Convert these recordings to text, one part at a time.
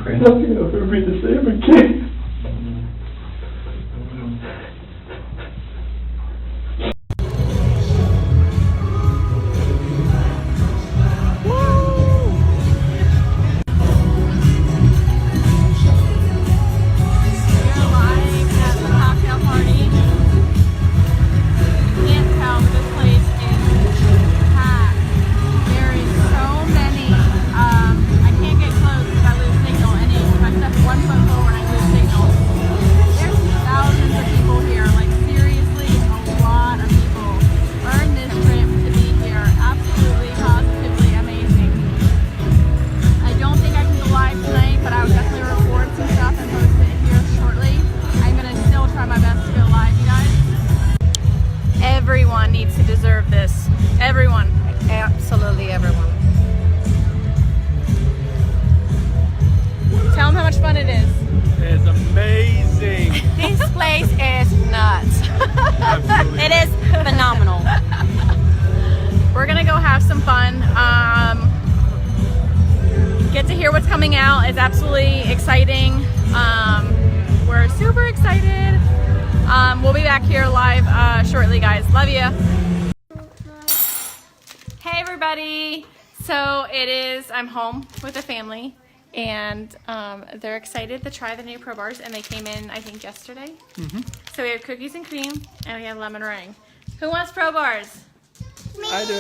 Nothing will ever be the same again. Everyone needs to deserve this. Everyone. Absolutely everyone. Tell them how much fun it is. It's amazing. This place is nuts. It is phenomenal. We're gonna go have some fun. Get to hear what's coming out. It's absolutely exciting. We're super excited. We'll be back here live shortly, guys. Love you. Hey, everybody. So I'm home with the family, and they're excited to try the new Pro Bars, and they came in, I think, yesterday. So we have cookies and cream, and we have lemon meringue. Who wants Pro Bars? Me. I do.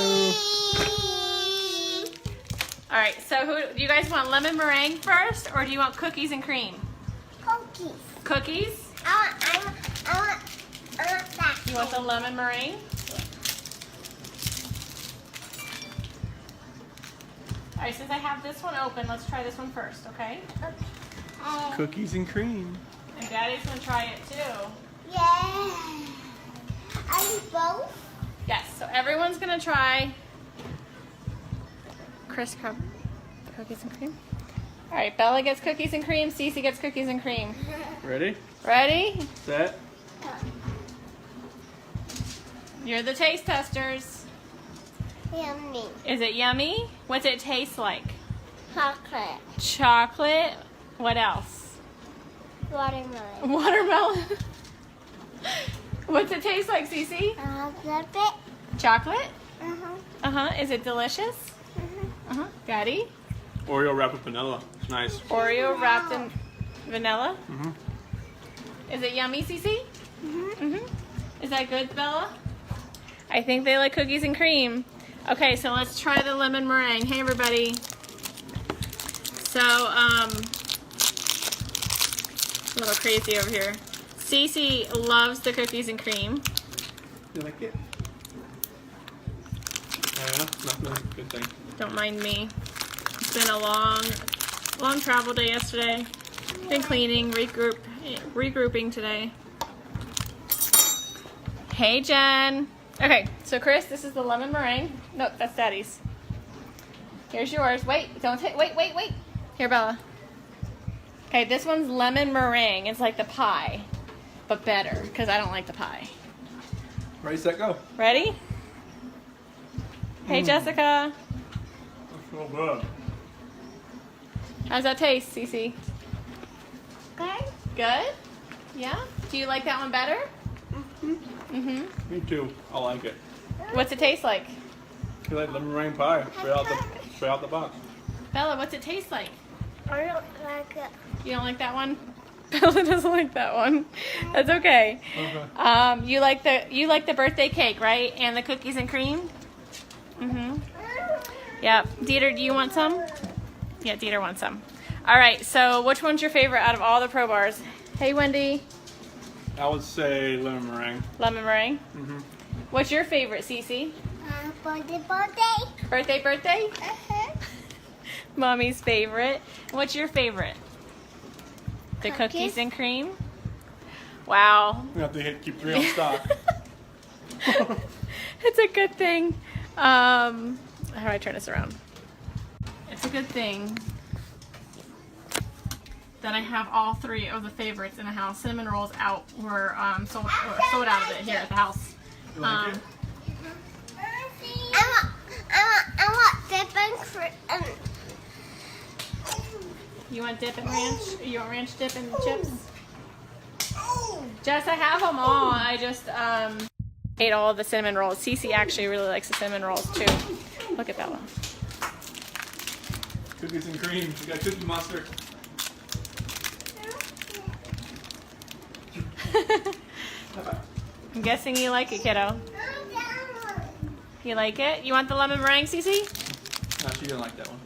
All right, so do you guys want lemon meringue first, or do you want cookies and cream? Cookies. Cookies? I want that. You want the lemon meringue? All right, since I have this one open, let's try this one first, okay? Cookies and cream. And Daddy's gonna try it too. Yeah. Are you both? Yes, so everyone's gonna try Chris Crumb cookies and cream. All right, Bella gets cookies and cream, Cece gets cookies and cream. Ready? Ready? Set. You're the taste testers. Yummy. Is it yummy? What's it taste like? Chocolate. Chocolate. What else? Watermelon. Watermelon. What's it taste like, Cece? A little bit. Chocolate? Uh-huh. Is it delicious? Daddy? Oreo wrapped with vanilla. It's nice. Oreo wrapped in vanilla? Mm-hmm. Is it yummy, Cece? Is that good, Bella? I think they like cookies and cream. Okay, so let's try the lemon meringue. Hey, everybody. So, a little crazy over here. Cece loves the cookies and cream. You like it? Yeah, nothing. Good thing. Don't mind me. It's been a long travel day yesterday. Been cleaning, regrouping today. Hey, Jen. Okay, so Chris, this is the lemon meringue. Nope, that's Daddy's. Here's yours. Wait, don't take. Wait. Here, Bella. Okay, this one's lemon meringue. It's like the pie, but better because I don't like the pie. Ready, set, go. Ready? Hey, Jessica. That's so good. How's that taste, Cece? Good. Good? Yeah? Do you like that one better? Me too. I like it. What's it taste like? You like lemon meringue pie? Straight out the box. Bella, what's it taste like? I don't like it. You don't like that one? Bella doesn't like that one. That's okay. Okay. You like the birthday cake, right? And the cookies and cream? Yep. Dieter, do you want some? Yeah, Dieter wants some. All right, so which one's your favorite out of all the Pro Bars? Hey, Wendy. I would say lemon meringue. Lemon meringue? What's your favorite, Cece? Birthday. Birthday? Mommy's favorite. What's your favorite? The cookies and cream? Wow. We have to keep 3 on stock. It's a good thing. How do I turn this around? It's a good thing that I have all 3 of the favorites in the house. Cinnamon rolls were sold out of it here at the house. You like it? I want dip and cream. You want dip and ranch? You want ranch dip and chips? Jess, I have them all. I just ate all of the cinnamon rolls. Cece actually really likes the cinnamon rolls too. Look at Bella. Cookies and cream. We got cookie monster. I'm guessing you like it, kiddo. You like it? You want the lemon meringue, Cece? No, she didn't like that one.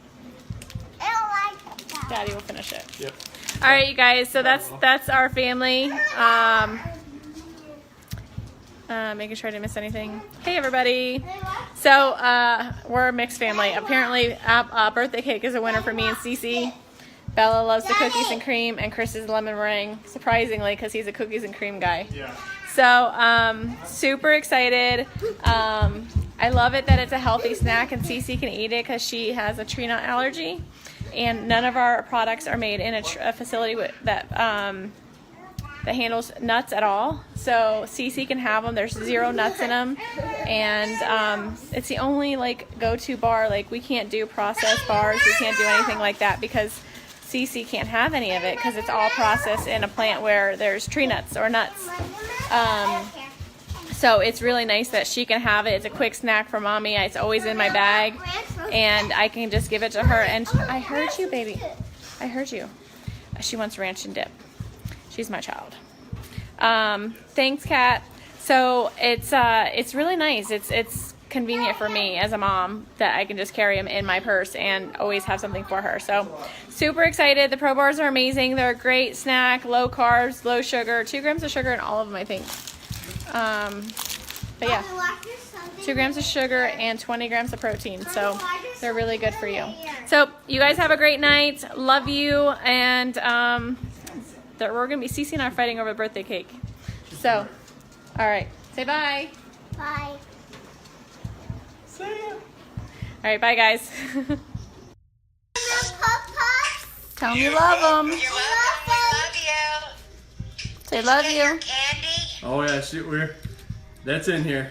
I don't like that. Daddy will finish it. Yep. All right, you guys. So that's our family. Making sure I didn't miss anything. Hey, everybody. So we're a mixed family. Apparently, birthday cake is a winner for me and Cece. Bella loves the cookies and cream, and Chris is lemon meringue. Surprisingly, because he's a cookies and cream guy. Yeah. So super excited. I love it that it's a healthy snack, and Cece can eat it because she has a tree nut allergy. And none of our products are made in a facility that handles nuts at all. So Cece can have them. There's 0 nuts in them, and it's the only like go-to bar. Like we can't do processed bars. We can't do anything like that because Cece can't have any of it because it's all processed in a plant where there's tree nuts or nuts. So it's really nice that she can have it. It's a quick snack for mommy. It's always in my bag, and I can just give it to her. And I heard you, baby. I heard you. She wants ranch and dip. She's my child. Thanks, Kat. So it's really nice. It's convenient for me as a mom that I can just carry them in my purse and always have something for her. So super excited. The Pro Bars are amazing. They're a great snack, low carbs, low sugar, 2 grams of sugar in all of them, I think. But yeah, 2 grams of sugar and 20 grams of protein. So they're really good for you. So you guys have a great night. Love you. And we're going to be, Cece and I are fighting over the birthday cake. So, all right. Say bye. Bye. See ya. All right. Bye, guys. Tell them you love them. You're welcome. We love you. Say love Get your you. candy. Oh yeah, shoot, that's in here.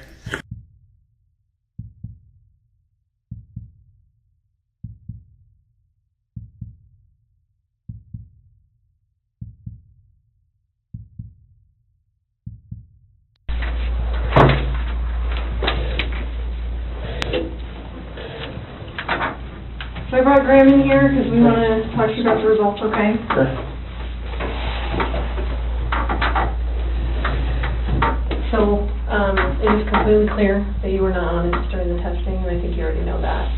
So I brought Grahm in here because we want to talk to you about the results, okay? Sure. So it is completely clear that you were not honest during the testing, and I think you already know that.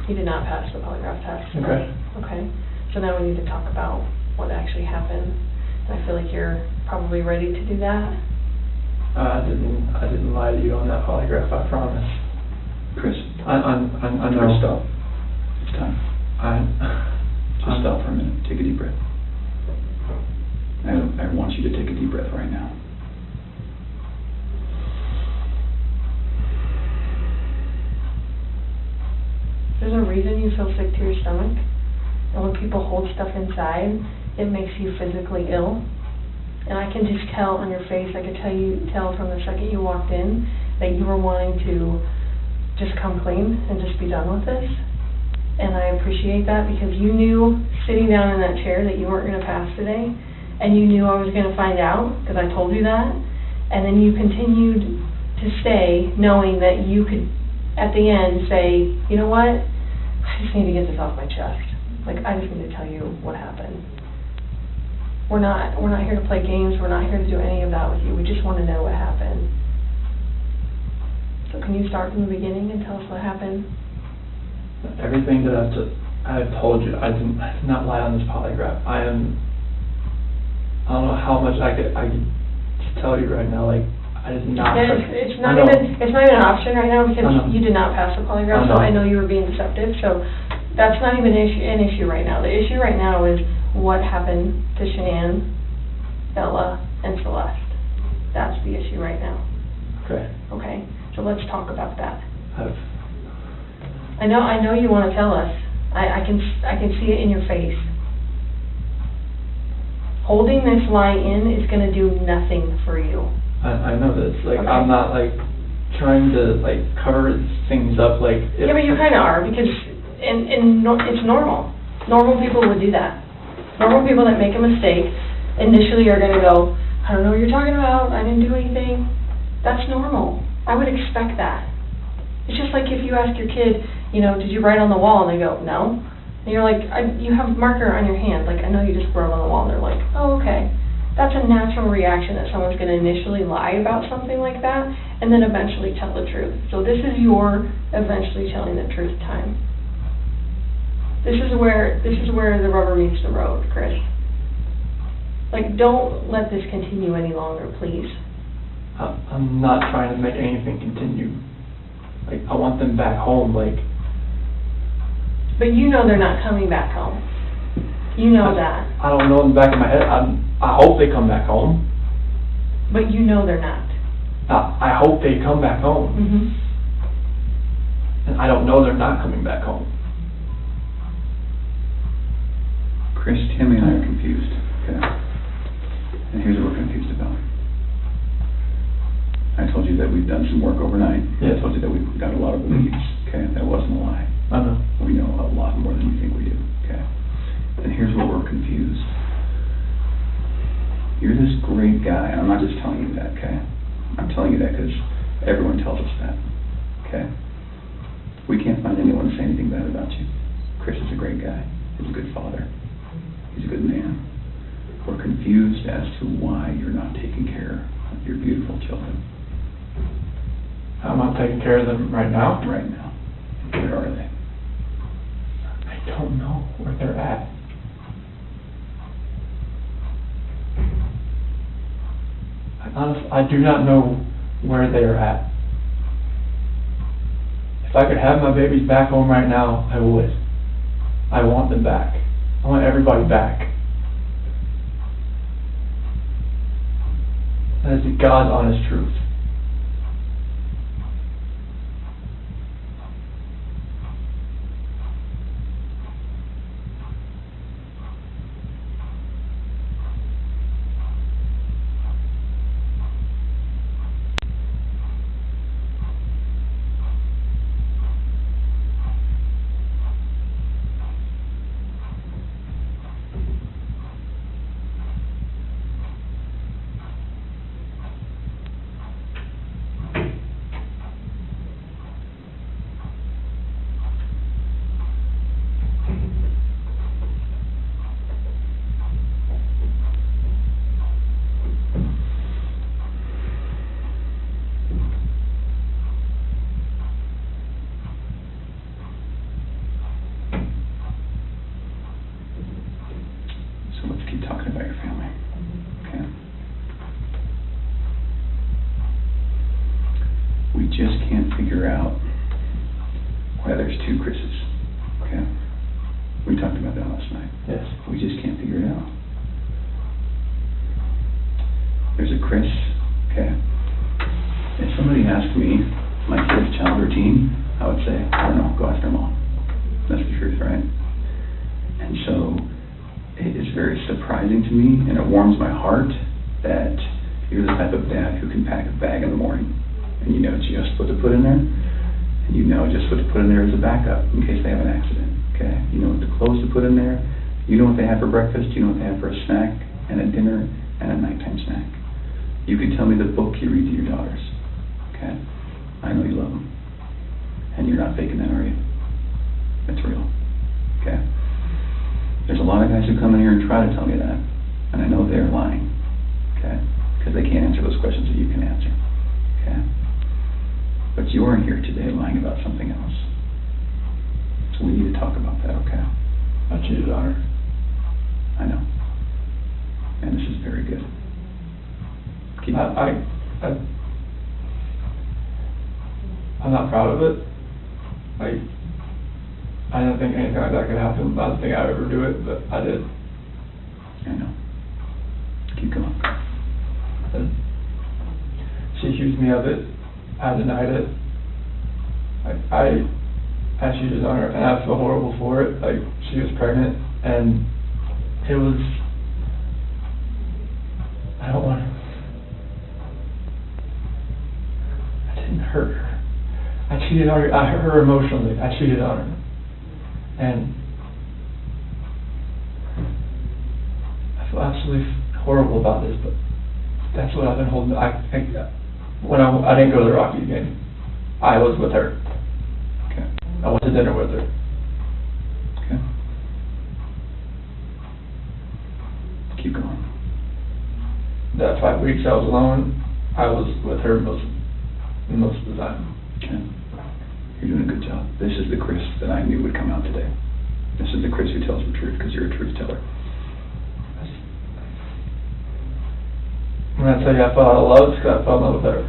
You did not pass the polygraph test. Okay. Okay. So now we need to talk about what actually happened. And I feel like you're probably ready to do that. I didn't lie to you on that polygraph, I promise. Chris, I know. Chris, stop. It's time. Just I'm- stop for a minute. Take a deep breath. I want you to take a deep breath right now. There's a reason you feel sick to your stomach. And when people hold stuff inside, it makes you physically ill. And I can just tell on your face, I could tell from the second you walked in that you were wanting to just come clean and just be done with this. And I appreciate that because you knew sitting down in that chair that you weren't going to pass today. And you knew I was going to find out because I told you that. And then you continued to stay knowing that you could, at the end, say, you know what, I just need to get this off my chest. Like, I just need to tell you what happened. We're not here to play games. We're not here to do any of that with you. We just want to know what happened. So can you start from the beginning and tell us what happened? Everything that I've told you, I did not lie on this polygraph. I don't know how much I could tell you right now. Like, I did not. It's not even an option right now because you did not pass the polygraph. So I know you were being deceptive. So that's not even an issue right now. The issue right now is what happened to Shanann, Bella, and Celeste. That's the issue right now. Okay. Okay. So let's talk about that. I've I know you want to tell us. I can see it in your face. Holding this lie in is going to do nothing for you. I know this. Like, Okay. I'm not like trying to like cover things up. Like, Yeah, but you kind of are because it's normal. Normal people would do that. Normal people that make a mistake initially are gonna go, I don't know what you're talking about, I didn't do anything. That's normal. I would expect that. It's just like if you ask your kid, you know, did you write on the wall? And they go, no. And you're like, you have a marker on your hand, like, I know you just wrote on the wall. And they're like, oh, okay. That's a natural reaction that someone's going to initially lie about something like that, and then eventually tell the truth. So this is your eventually telling the truth time. This is where the rubber meets the road, Chris. Like, don't let this continue any longer, please. I'm not trying to make anything continue. Like, I want them back home, like... But you know they're not coming back home. You know that. I don't know in the back of my head. I hope they come back home. But you know they're not. I hope they come back home. Mm-hmm. And I don't know they're not coming back home. Chris, Tammy, and I are confused. Okay. And here's what we're confused about. I told you that we've done some work overnight. Yeah. I told you that we've got a lot of leads. Okay, that wasn't a lie. I know. We know a lot more than you think we do. Okay. And here's where we're confused. You're this great guy, and I'm not just telling you that, okay? I'm telling you that because everyone tells us that, okay? We can't find anyone to say anything bad about you. Chris is a great guy. He's a good father. He's a good man. We're confused as to why you're not taking care of your beautiful children. I'm not taking care of them right now. Right now. Where are they? I don't know where they're at. Honestly, I do not know where they are at. If I could have my babies back home right now, I would. I want them back. I want everybody back. That is the God's honest truth. just can't figure out why there's two Chris's, okay? We talked about that last night. Yes. We just can't figure it out. There's a Chris, okay? If somebody asked me my kid's child routine, I would say, I don't know, go ask their mom. That's the truth, right? And so it is very surprising to me, and it warms my heart that you're the type of dad who can pack a bag in the morning, and you know just what to put in there, and you know just what to put in there as a backup in case they have an accident, okay? You know what the clothes to put in there, you know what they have for breakfast, you know what they have for a snack, and a dinner, and a nighttime snack. You can tell me the book you read to your daughters, okay? I know you love them, and you're not faking that, are you? It's real, okay? There's a lot of guys who come in here and try to tell me that, and I know they're lying, okay? Because they can't answer those questions that you can answer, okay? But you are here today lying about something else. So we need to talk about that, okay? I cheated on her. I know. And this is very good. Keep I'm not proud of it. I didn't think anything like that could happen. I didn't think I would ever do it, but I did. I know. Keep going. And she accused me of it. I denied it. I cheated on her, and I feel horrible for it. Like, she was pregnant, and it was, I don't want to, I didn't hurt her. I cheated on her. I hurt her emotionally. I cheated on her. And feel absolutely horrible about this, but that's what I've been holding. I didn't go to the Rockies game. I was with her. Okay. I went to dinner with her. Okay. Keep going. That 5 weeks I was alone, I was with her most of the time. Okay. You're doing a good job. This is the Chris that I knew would come out today. This is the Chris who tells the truth, because you're a truth teller. When I tell you I fell out of love, it's because I fell in love with her.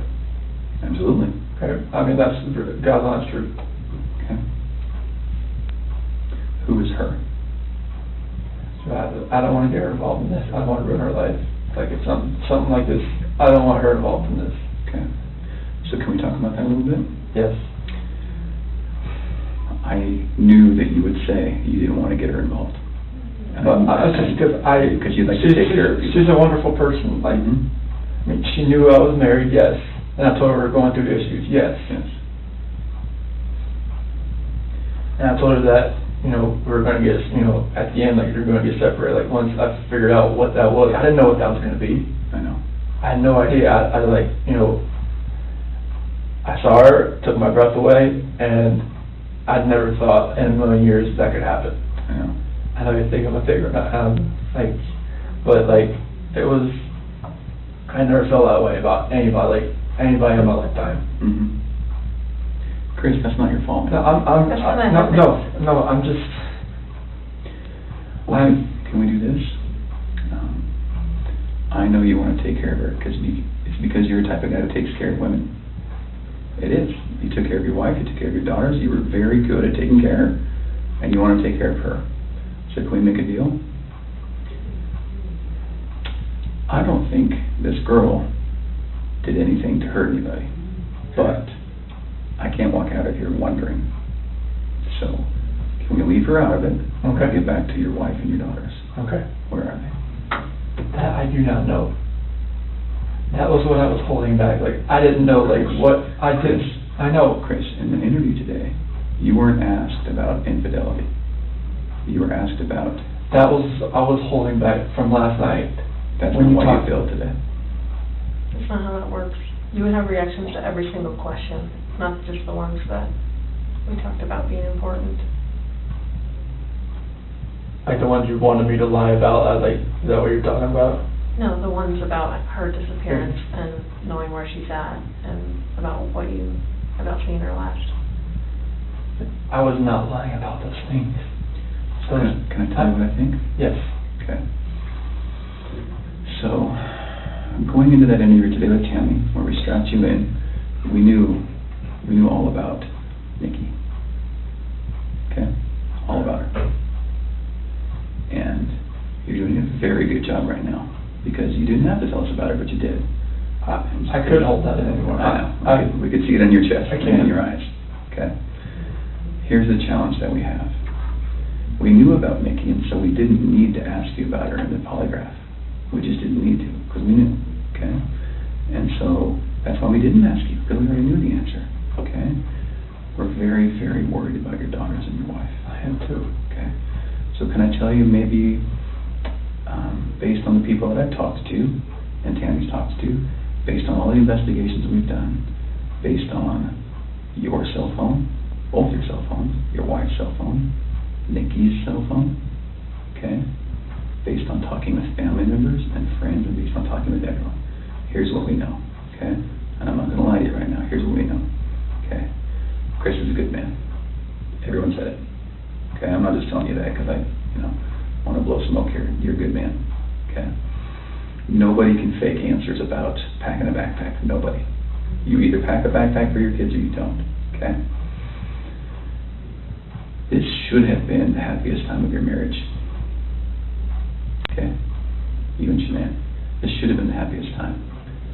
Absolutely. Okay? I mean, that's God's honest truth. Okay. Who is her? So I don't want to get her involved in this. I don't want to ruin her life. Like, if something like this, I don't want her involved in this. Okay. So can we talk about that a little bit? Yes. I knew that you would say you didn't want to get her involved. But Because you'd like to take care of people. She's a wonderful person. Like, I mean, she knew I was married, yes. And I told her we were going through issues, yes. Yes. And I told her that, we were going to get, at the end, like, we were going to get separated. Like, once I figured out what that was, I didn't know what that was going to be. I know. I had no idea. I saw her, took my breath away, and I'd never thought in a million years that could happen. I know. I don't even think I'm a figure. It was, I never felt that way about anybody in my lifetime. Mm-hmm. Chris, that's not your fault. No, I'm just. Well, can we do this? I know you want to take care of her because it's because you're the type of guy who takes care of women. It is. You took care of your wife, you took care of your daughters, you were very good at taking care, and you want to take care of her. So can we make a deal? I don't think this girl did anything to hurt anybody, but I can't walk out of here wondering. So can we leave her out of it? Okay. Get back to your wife and your daughters. Okay. Where are they? That I do not know. That was what I was holding back. Like, I didn't know, what I did. I know. Chris, in the interview today, you weren't asked about infidelity. You were asked about... I was holding back from last night. That's when what you feel today. That's not how that works. You would have reactions to every single question, not just the ones that we talked about being important. Like the ones you wanted me to lie about, is that what you're talking about? No, the ones about her disappearance and knowing where she's at, and about seeing her last. I was not lying about those things. So Can I tell you what I think? Yes. Okay. So, going into that interview today with Tammy, where we strapped you in, we knew all about Nikki. Okay? All about her. And you're doing a very good job right now, because you didn't have to tell us about her, but you did. I couldn't hold that in anymore. I know. We could see it in your chest I and can. in your eyes. Okay? Here's the challenge that we have. We knew about Nikki, and so we didn't need to ask you about her in the polygraph. We just didn't need to, because we knew, okay? And so, that's why we didn't ask you, because we already knew the answer, okay? We're very, very worried about your daughters and your wife. I am too. Okay? So can I tell you maybe, based on the people that I've talked to, and Tammy's talked to, based on all the investigations we've done, based on your cell phone, both your cell phones, your wife's cell phone, Nikki's cell phone, okay? Based on talking with family members and friends, and based on talking with everyone, here's what we know, okay? And I'm not going to lie to you right now. Here's what we know, okay? Chris is a good man. Everyone said it, okay? I'm not just telling you that because I, want to blow smoke here. You're a good man, okay? Nobody can fake answers about packing a backpack. Nobody. You either pack a backpack for your kids or you don't, okay? This should have been the happiest time of your marriage. Okay? You and Shanann. This should have been the happiest time.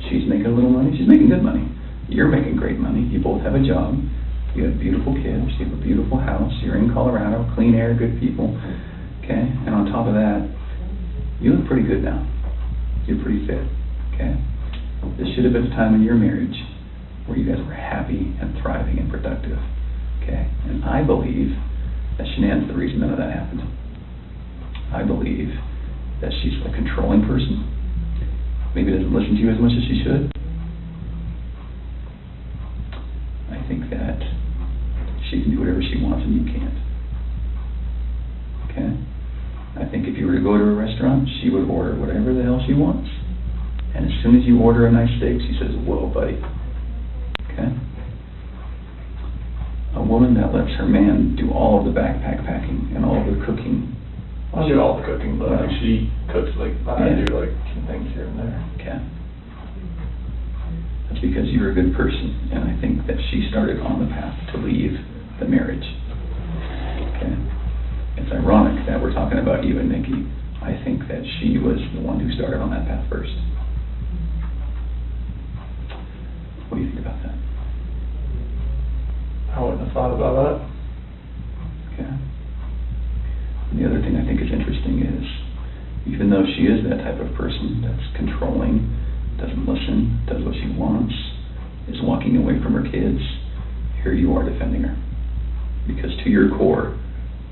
She's making a little money. She's making good money. You're making great money. You both have a job. You have beautiful kids. You have a beautiful house. You're in Colorado. Clean air, good people. Okay? And on top of that, you look pretty good now. You're pretty fit. Okay? This should have been a time in your marriage where you guys were happy and thriving and productive. Okay? And I believe that Shanann's the reason none of that happened. I believe that she's a controlling person, maybe doesn't listen to you as much as she should. I think that she can do whatever she wants and you can't. Okay? I think if you were to go to a restaurant, she would order whatever the hell she wants. And as soon as you order a nice steak, she says, whoa, buddy. Okay? A woman that lets her man do all of the backpack packing and all of the cooking. I'll do all the cooking, but like she cooks like I Yeah. do like some things here and there. Okay? That's because you're a good person, and I think that she started on the path to leave the marriage. Okay? It's ironic that we're talking about you and Nikki. I think that she was the one who started on that path first. What do you think about that? I wouldn't have thought about that. Okay. And the other thing I think is interesting is, even though she is that type of person that's controlling, doesn't listen, does what she wants, is walking away from her kids, here you are defending her. Because to your core,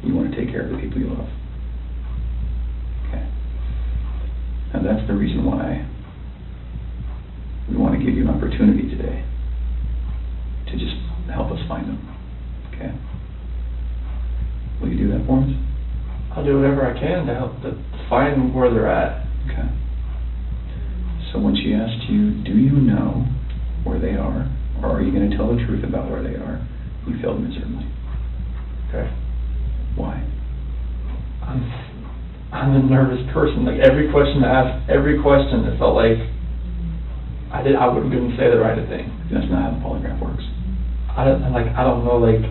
you want to take care of the people you love. Okay. And that's the reason why we want to give you an opportunity today to just help us find them. Okay? Will you do that for us? I'll do whatever I can to help to find where they're at. Okay. So when she asked you, do you know where they are, or are you going to tell the truth about where they are, you failed miserably. Okay. Why? I'm a nervous person. Like every question I asked, every question, it felt like I couldn't say the right thing. That's not how the polygraph works. I don't know like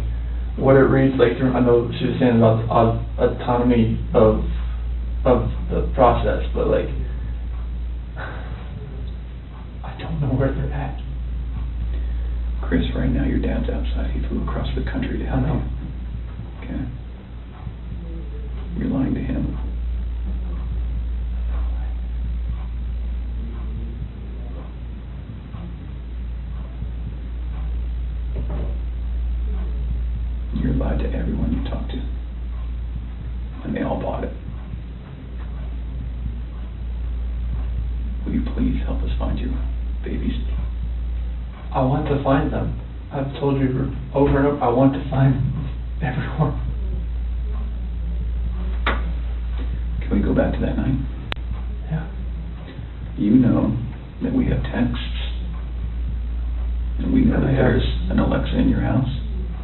what it reads like through. I know she was saying about the autonomy of the process, but like I don't know where they're at. Chris, right now your dad's outside. He flew across the country to help you. Okay? You're lying to him. You're lied to everyone you talk to. And they all bought it. Will you please help us find your babies? I want to find them. I've told you over and over, I want to find everyone. Can we go back to that night? Yeah. You know that we have texts, and we know that there's an Alexa in your house,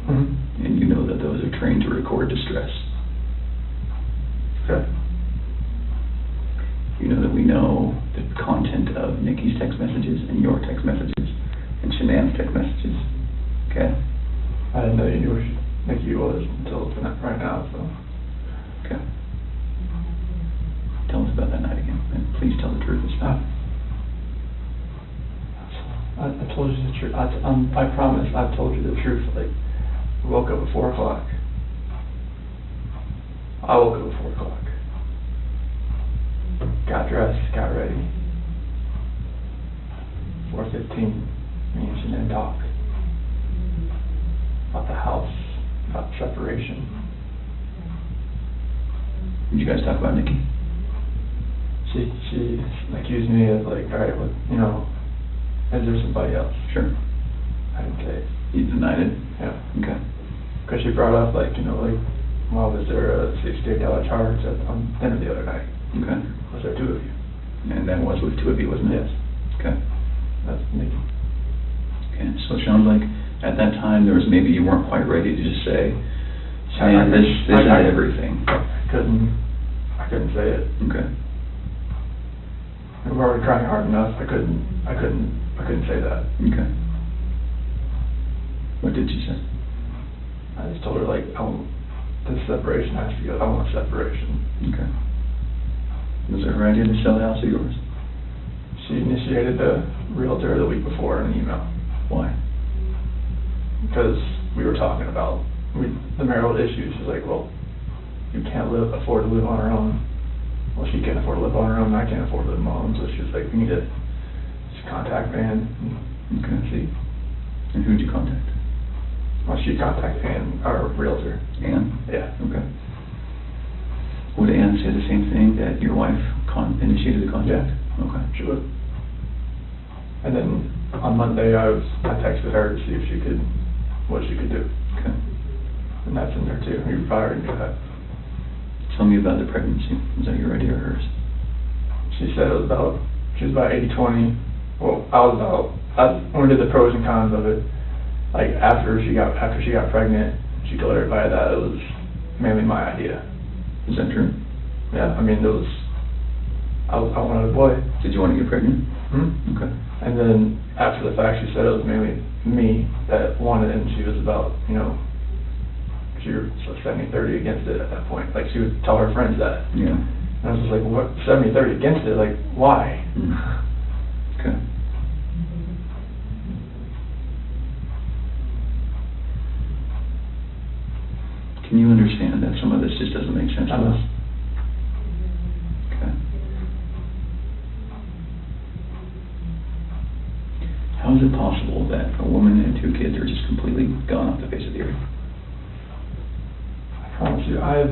Mm-hmm. and you know that those are trained to record distress. Okay. You know that we know the content of Nikki's text messages and your text messages and Shanann's text messages. Okay? I didn't know you knew where Nikki was until tonight, right now, so. Okay. Tell us about that night again, and please tell the truth this time. I told you the truth. I promise I've told you the truth. Like, I woke up at 4 o'clock. I woke up at 4 o'clock. Got dressed, got ready. 4:15, me and Shanann talked. About the house, about separation. Did you guys talk about Nikki? She accused me of like, all right, well, you know, is there somebody else? Sure. I didn't say it. You denied it? Yeah. Okay. Because she brought up like, you know, like, well, was there a $68 charge on dinner the other night? Okay. Was there two of you? And that was with two of you, wasn't it? Yes. Okay. That's Nikki. Okay, so it sounds like at that time there was maybe you weren't quite ready to just say, Shanann, this is everything. I couldn't say it. Okay. We were already trying hard enough. I couldn't say that. Okay. What did you say? I just told her like, this separation has to go. I want separation. Okay. Was it her idea to sell the house or yours? She initiated the realtor the week before in an email. Why? Because we were talking about the marital issues. She's like, well, you can't afford to live on her own. Well, she can't afford to live on her own, and I can't afford to live on my own. So she was like, we need to just contact Ann and see. And who did you contact? Well, she contacted Ann, our realtor. Ann? Yeah. Okay. Would Ann say the same thing, that your wife initiated the contact? Okay. She would. And then on Monday, I texted her to see if she could, what she could do. Okay. And that's in there too. You probably already knew that. Tell me about the pregnancy. Was that your idea or hers? She said it was about, she was about 80-20. Well, when we did the pros and cons of it, like after she got pregnant, she told everybody that it was mainly my idea. Is that true? Yeah, I mean, I wanted a boy. Did you want to get pregnant? Hmm? Okay. And then after the fact, she said it was mainly me that wanted it, and she was about, you know, she was 70-30 against it at that point. Like, she would tell her friends that. Yeah. And I was just like, what, 70-30 against it? Like, why? Okay. Can you understand that some of this just doesn't make sense to us? Okay. How is it possible that a woman and 2 kids are just completely gone off the face of the earth? I promise you, I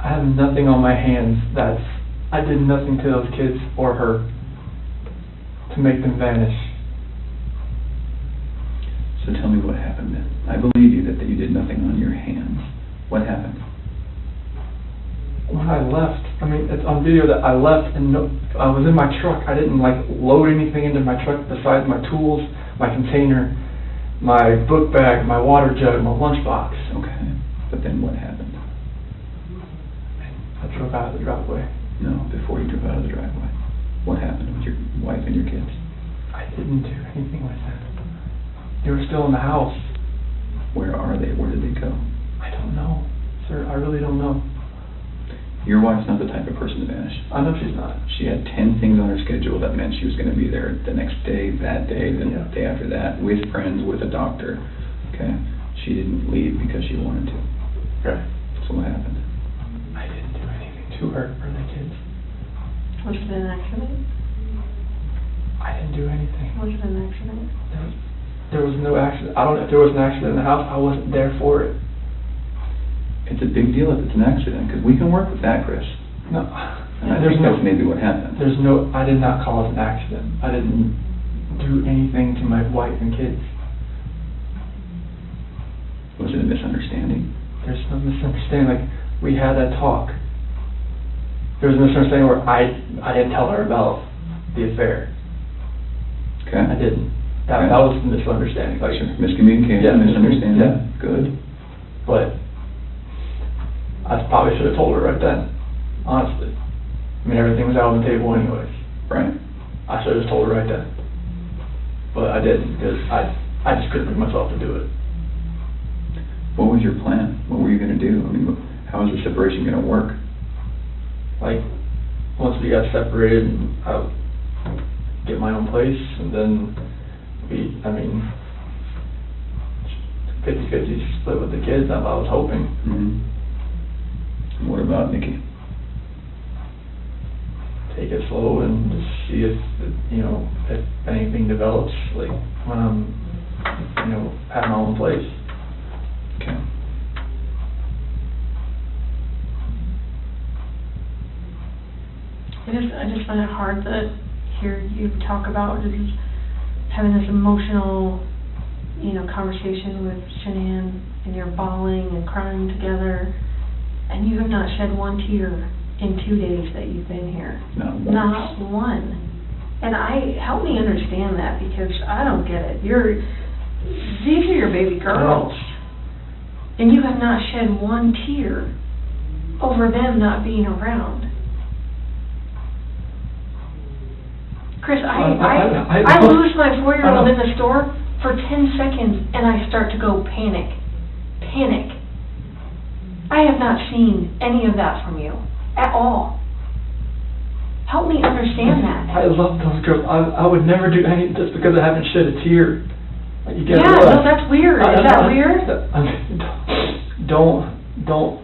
have nothing on my hands I did nothing to those kids or her to make them vanish. So tell me what happened then. I believe you that you did nothing on your hands. What happened? When I left, I mean, it's on video that I left and I was in my truck. I didn't like load anything into my truck besides my tools, my container, my book bag, my water jug, my lunchbox. Okay. But then what happened? I drove out of the driveway. No, before you drove out of the driveway. What happened with your wife and your kids? I didn't do anything with them. They were still in the house. Where are they? Where did they go? I don't know, sir. I really don't know. Your wife's not the type of person to vanish. I know she's not. She had 10 things on her schedule that meant she was going to be there the next day, that day, the day after that, with friends, with a doctor. Okay? She didn't leave because she wanted to. Okay. So what happened? I didn't do anything to her or the kids. Was it an accident? I didn't do anything. Was it an accident? There was no accident. I don't know if there was an accident in the house. I wasn't there for it. It's a big deal if it's an accident, because we can work with that, Chris. No. And I think that's maybe what happened. I did not cause an accident. I didn't do anything to my wife and kids. Was it a misunderstanding? There's no misunderstanding. Like, we had that talk. There was a misunderstanding where I didn't tell her about the affair. Okay. I didn't. That was the misunderstanding. Like, miscommunication, misunderstanding. Yeah. Good. But I probably should have told her right then, honestly. I mean, everything was out on the table anyways. Right. I should have just told her right then. But I didn't, because I just couldn't bring myself to do it. What was your plan? What were you going to do? I mean, how was the separation going to work? Like, once we got separated, I would get my own place, and then 50-50 split with the kids, that's what I was hoping. Mm-hmm. What about Nikki? Take it slow and just see if anything develops, like when I'm, have my own place. Okay. I just find it hard to hear you talk about just having this emotional, conversation with Shanann, and you're bawling and crying together, and you have not shed one tear in 2 days that you've been here. Not one. And help me understand that, because I don't get it. These are your baby girls, and you have not shed one tear over them not being around. Chris, I lose my 4-year-old in the store for 10 seconds, and I start to go panic. I have not seen any of that from you at all. Help me understand that. I love those girls. I would never do anything just because I haven't shed a tear. Like, you get no, that's weird. Is that weird? Don't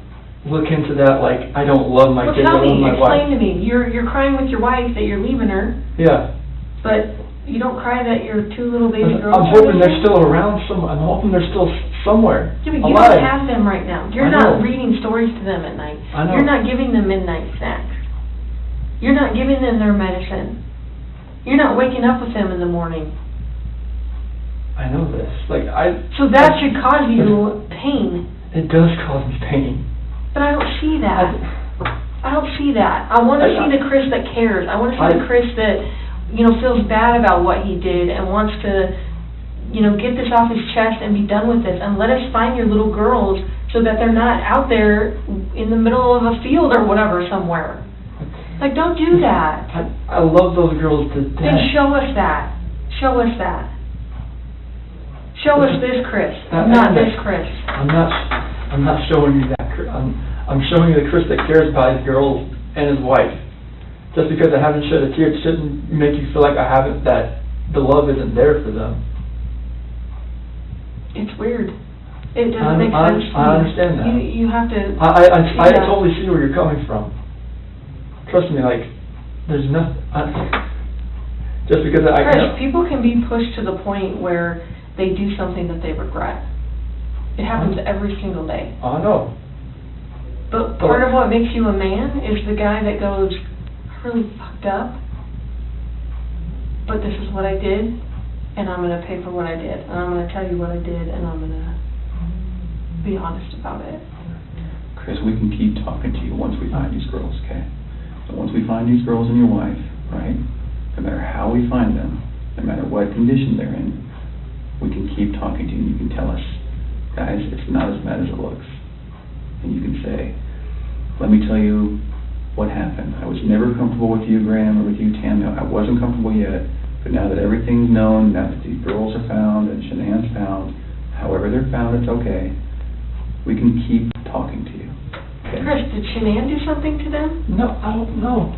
look into that like I don't love my kids. Well, tell me, explain to me. You're crying with your wife that you're leaving her. Yeah. But you don't cry that your 2 little baby girls. I'm hoping they're still around somewhere. I'm hoping they're still somewhere. Yeah, but you don't have them right now. You're not reading stories to them at night. I know. You're not giving them midnight snacks. You're not giving them their medicine. You're not waking up with them in the morning. I know this. So that should cause you pain. It does cause me pain. But I don't see that. I don't see that. I want to see the Chris that cares. I want to see the Chris that, feels bad about what he did and wants to, get this off his chest and be done with this. And let us find your little girls so that they're not out there in the middle of a field or whatever somewhere. Don't do that. I love those girls to death. Then show us that. Show us that. Show us this Chris, not this Chris. I'm not showing you that Chris. I'm showing you the Chris that cares about his girls and his wife. Just because I haven't shed a tear, it shouldn't make you feel like that the love isn't there for them. It's weird. It doesn't make sense to me. I understand that. You have to... I totally see where you're coming from. Trust me, there's nothing... just because Chris, people can be pushed to the point where they do something that they regret. It happens every single day. I know. But part of what makes you a man is the guy that goes, I really fucked up, but this is what I did, and I'm going to pay for what I did, and I'm going to tell you what I did, and I'm going to be honest about it. Chris, we can keep talking to you once we find these girls, okay? So once we find these girls and your wife, right, no matter how we find them, no matter what condition they're in, we can keep talking to you and you can tell us, guys, it's not as bad as it looks. And you can say, let me tell you what happened. I was never comfortable with you, Grahm, or with you, Tammy. I wasn't comfortable yet, but now that everything's known, now that these girls are found and Shanann's found, however they're found, it's okay. We can keep talking to you. Okay? Chris, did Shanann do something to them? No, I don't know.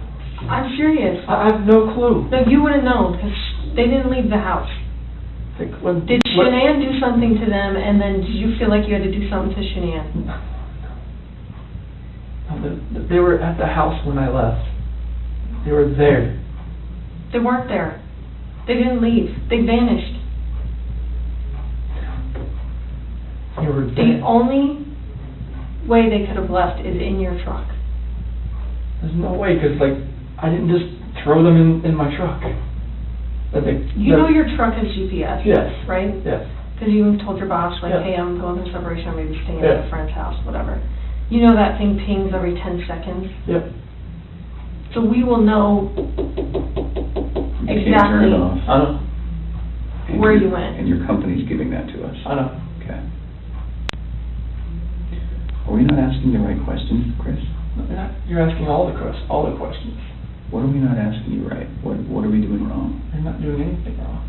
I'm serious. I have no clue. No, you would have known, because they didn't leave the house. Did Shanann do something to them, and then did you feel like you had to do something to Shanann? No, they were at the house when I left. They were there. They weren't there. They didn't leave. They vanished. They were The dead. only way they could have left is in your truck. There's no way, because, I didn't just throw them in my truck. You know your truck has GPS, yes, right? Yes. Because you told your boss, Yeah. hey, I'm going through separation, I'm maybe staying Yeah. at a friend's house, whatever. You know that thing pings every 10 seconds? Yep. So we will know You can't turn it off. I know. And where you went. And your company's giving that to us. I know. Okay. Are we not asking the right questions, Chris? You're asking all the questions. What are we not asking you right? What are we doing wrong? You're not doing anything wrong.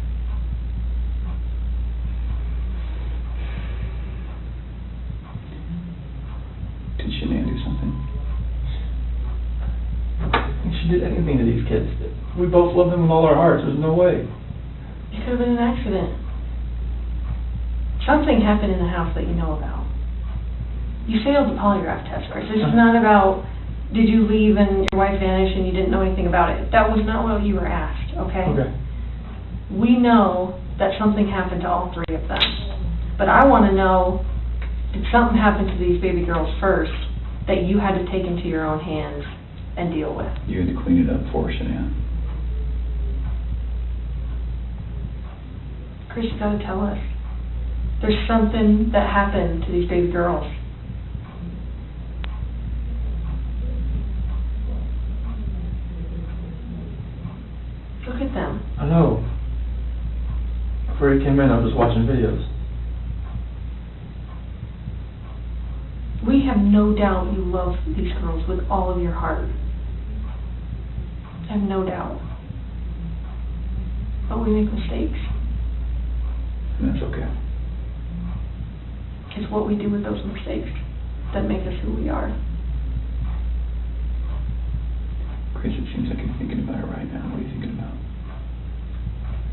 Did Shanann do something? If she did anything to these kids, we both love them with all our hearts. There's no way. It could have been an accident. Something happened in the house that you know about. You failed the polygraph test, Chris. This is not about, did you leave and your wife vanished and you didn't know anything about it. That was not what you were asked, okay? Okay. We know that something happened to all three of them. But I want to know, did something happen to these baby girls first that you had to take into your own hands and deal with? You had to clean it up for Shanann. Chris, you got to tell us. There's something that happened to these baby girls. Look at them. I know. Before you came in, I was just watching videos. We have no doubt you love these girls with all of your heart. I have no doubt. But we make mistakes. And that's okay. It's what we do with those mistakes that make us who we are. Chris, it seems like you're thinking about it right now. What are you thinking about?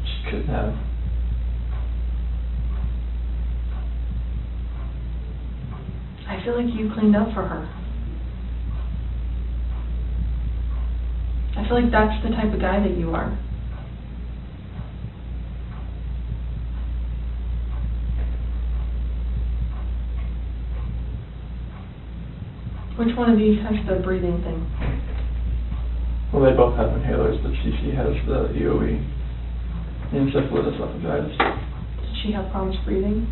She couldn't have. I feel like you cleaned up for her. I feel like that's the type of guy that you are. Which one of these has the breathing thing? Well, they both have inhalers, but she has the EOE, encephalitis esophagitis. Did she have problems breathing?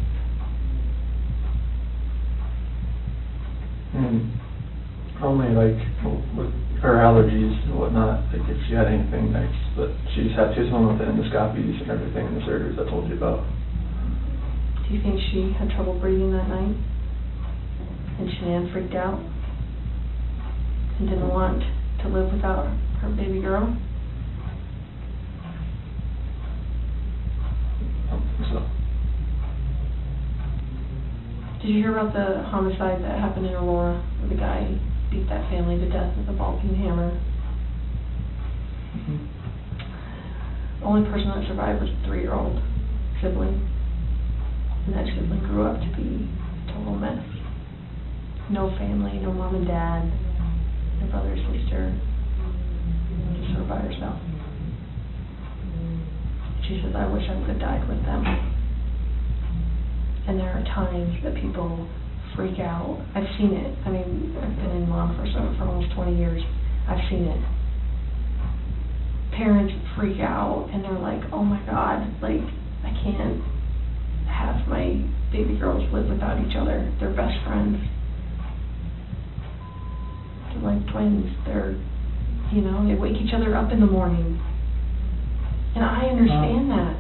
Only like with her allergies and whatnot, like if she had anything next, but she's one with the endoscopies and everything and the surgeries I told you about. Do you think she had trouble breathing that night? And Shanann freaked out? And didn't want to live without her baby girl? I don't think so. Did you hear about the homicide that happened in Aurora, where the guy beat that family to death with a ball-peen hammer? Mm-hmm. The only person that survived was a 3-year-old sibling. And that sibling grew up to be a total mess. No family, no mom and dad, no brother or sister, just sort of by herself. She says, I wish I would have died with them. And there are times that people freak out. I've seen it. I mean, I've been in law enforcement for almost 20 years. I've seen it. Parents freak out and they're like, oh my God, like, I can't have my baby girls live without each other. They're best friends. They're like twins. They're, you know, they wake each other up in the morning. And I understand that.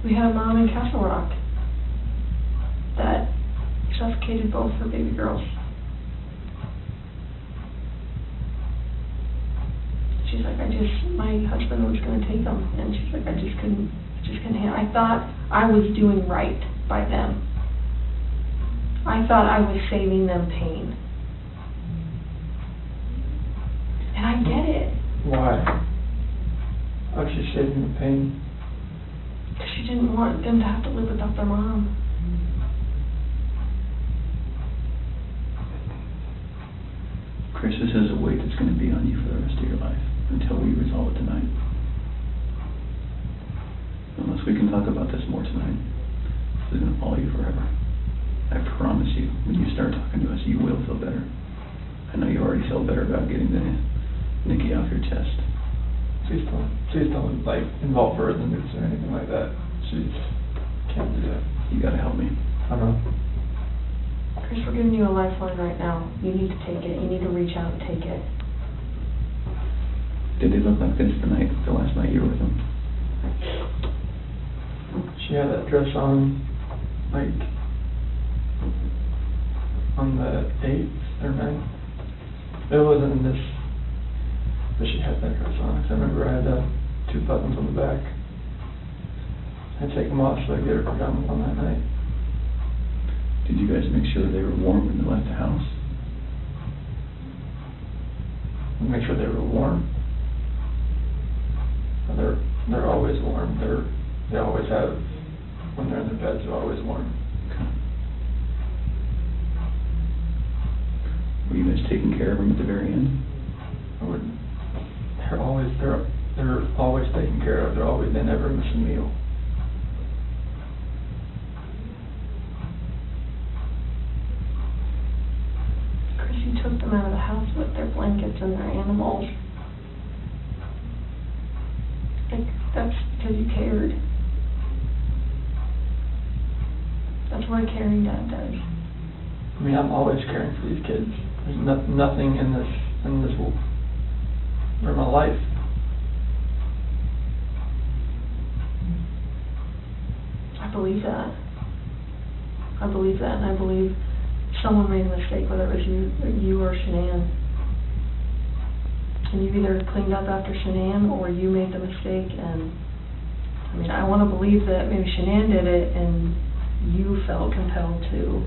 We had a mom in Castle Rock that suffocated both her baby girls. She's like, my husband was going to take them, and she's like, I just couldn't handle. I thought I was doing right by them. I thought I was saving them pain. And I get it. Why? How's she saving the pain? Because she didn't want them to have to live without their mom. Chris, this is a weight that's going to be on you for the rest of your life until we resolve it tonight. Unless we can talk about this more tonight, this is going to follow you forever. I promise you, when you start talking to us, you will feel better. I know you already feel better about getting the Nikki off your chest. Please don't like involve her in the news or anything like that. She can't do that. You gotta help me. I know. Chris, we're giving you a lifeline right now. You need to take it. You need to reach out and take it. Did they look like this the last night you were with them? She had that dress on, like, on the 8th or 9th. It wasn't in this, but she had that dress on. 'Cause I remember I had 2 buttons on the back. I'd take them off so I'd get her pajamas on that night. Did you guys make sure they were warm when they left the house? Make sure they were warm. They're always warm. They always have, when they're in their beds, they're always warm. Okay. Were you guys taking care of them at the very end? I wouldn't. They're always taken care of. They never miss a meal. Chris, you took them out of the house with their blankets and their animals. Like, that's because you cared. That's what a caring dad does. I mean, I'm always caring for these kids. There's nothing in this for my life. I believe that. I believe that, and I believe someone made a mistake, whether it was you or Shanann. And you either cleaned up after Shanann or you made the mistake. And I mean, I want to believe that maybe Shanann did it and you felt compelled to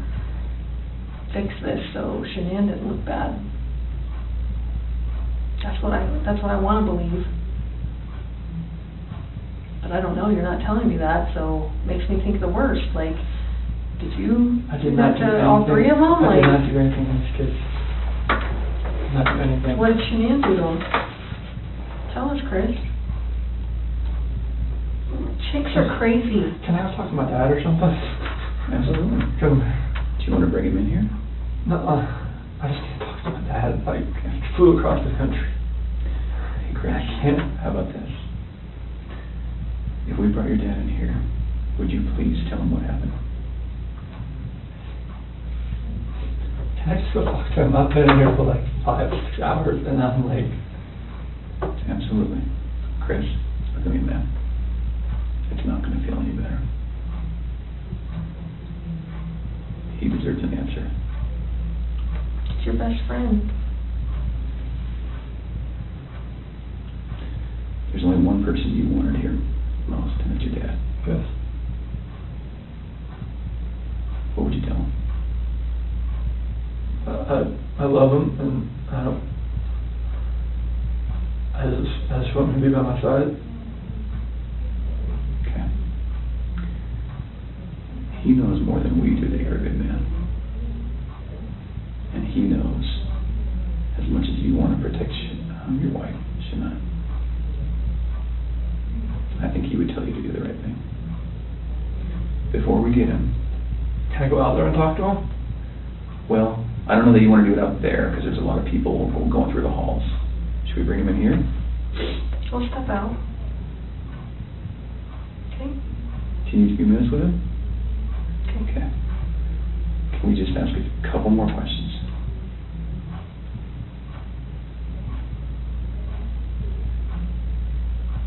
fix this so Shanann didn't look bad. That's what I want to believe. But I don't know, you're not telling me that, so it makes me think the worst. Like, did you do that to all 3 of them? I did not do anything to these kids. Not do anything. What did Shanann do to them? Tell us, Chris. Chicks are crazy. Can I talk to my dad or something? Absolutely. Do you want to bring him in here? No, I just need to talk to my dad. flew across the country. Hey, Chris, I can't. how about this? If we brought your dad in here, would you please tell him what happened? Can I just go talk to him? I've been in here for like 5, 6 hours, and I'm like, Absolutely. Chris, look at me, man. It's not going to feel any better. He deserves an answer. It's your best friend. There's only one person you wanted here most, and it's your dad. yes. What would you tell him? I love him, and I just want him to be by my side. Okay. He knows more than we do that you're a good man. And he knows as much as you want to protect your wife, Shanann. I think he would tell you to do the right thing. Before we get him, Can I go out there and talk to him? well, I don't know that you want to do it out there because there's a lot of people going through the halls. Should we bring him in here? I'll step out. Okay? Can you 2 minutes with him? Okay. Okay. Can we just ask a couple more questions?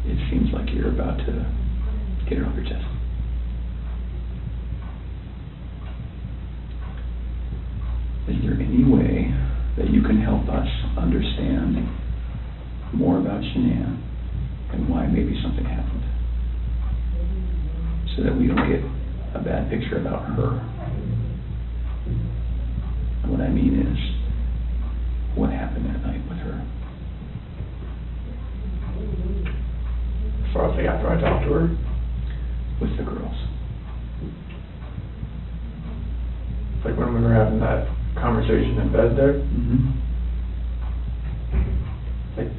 It seems like you're about to get it off your chest. Is there any way that you can help us understand more about Shanann and why maybe something happened? So that we don't get a bad picture about her. And what I mean is, what happened that night with her? As far as like after I talked to her, With the girls? like when we were having that conversation in bed there, Mm-hmm. like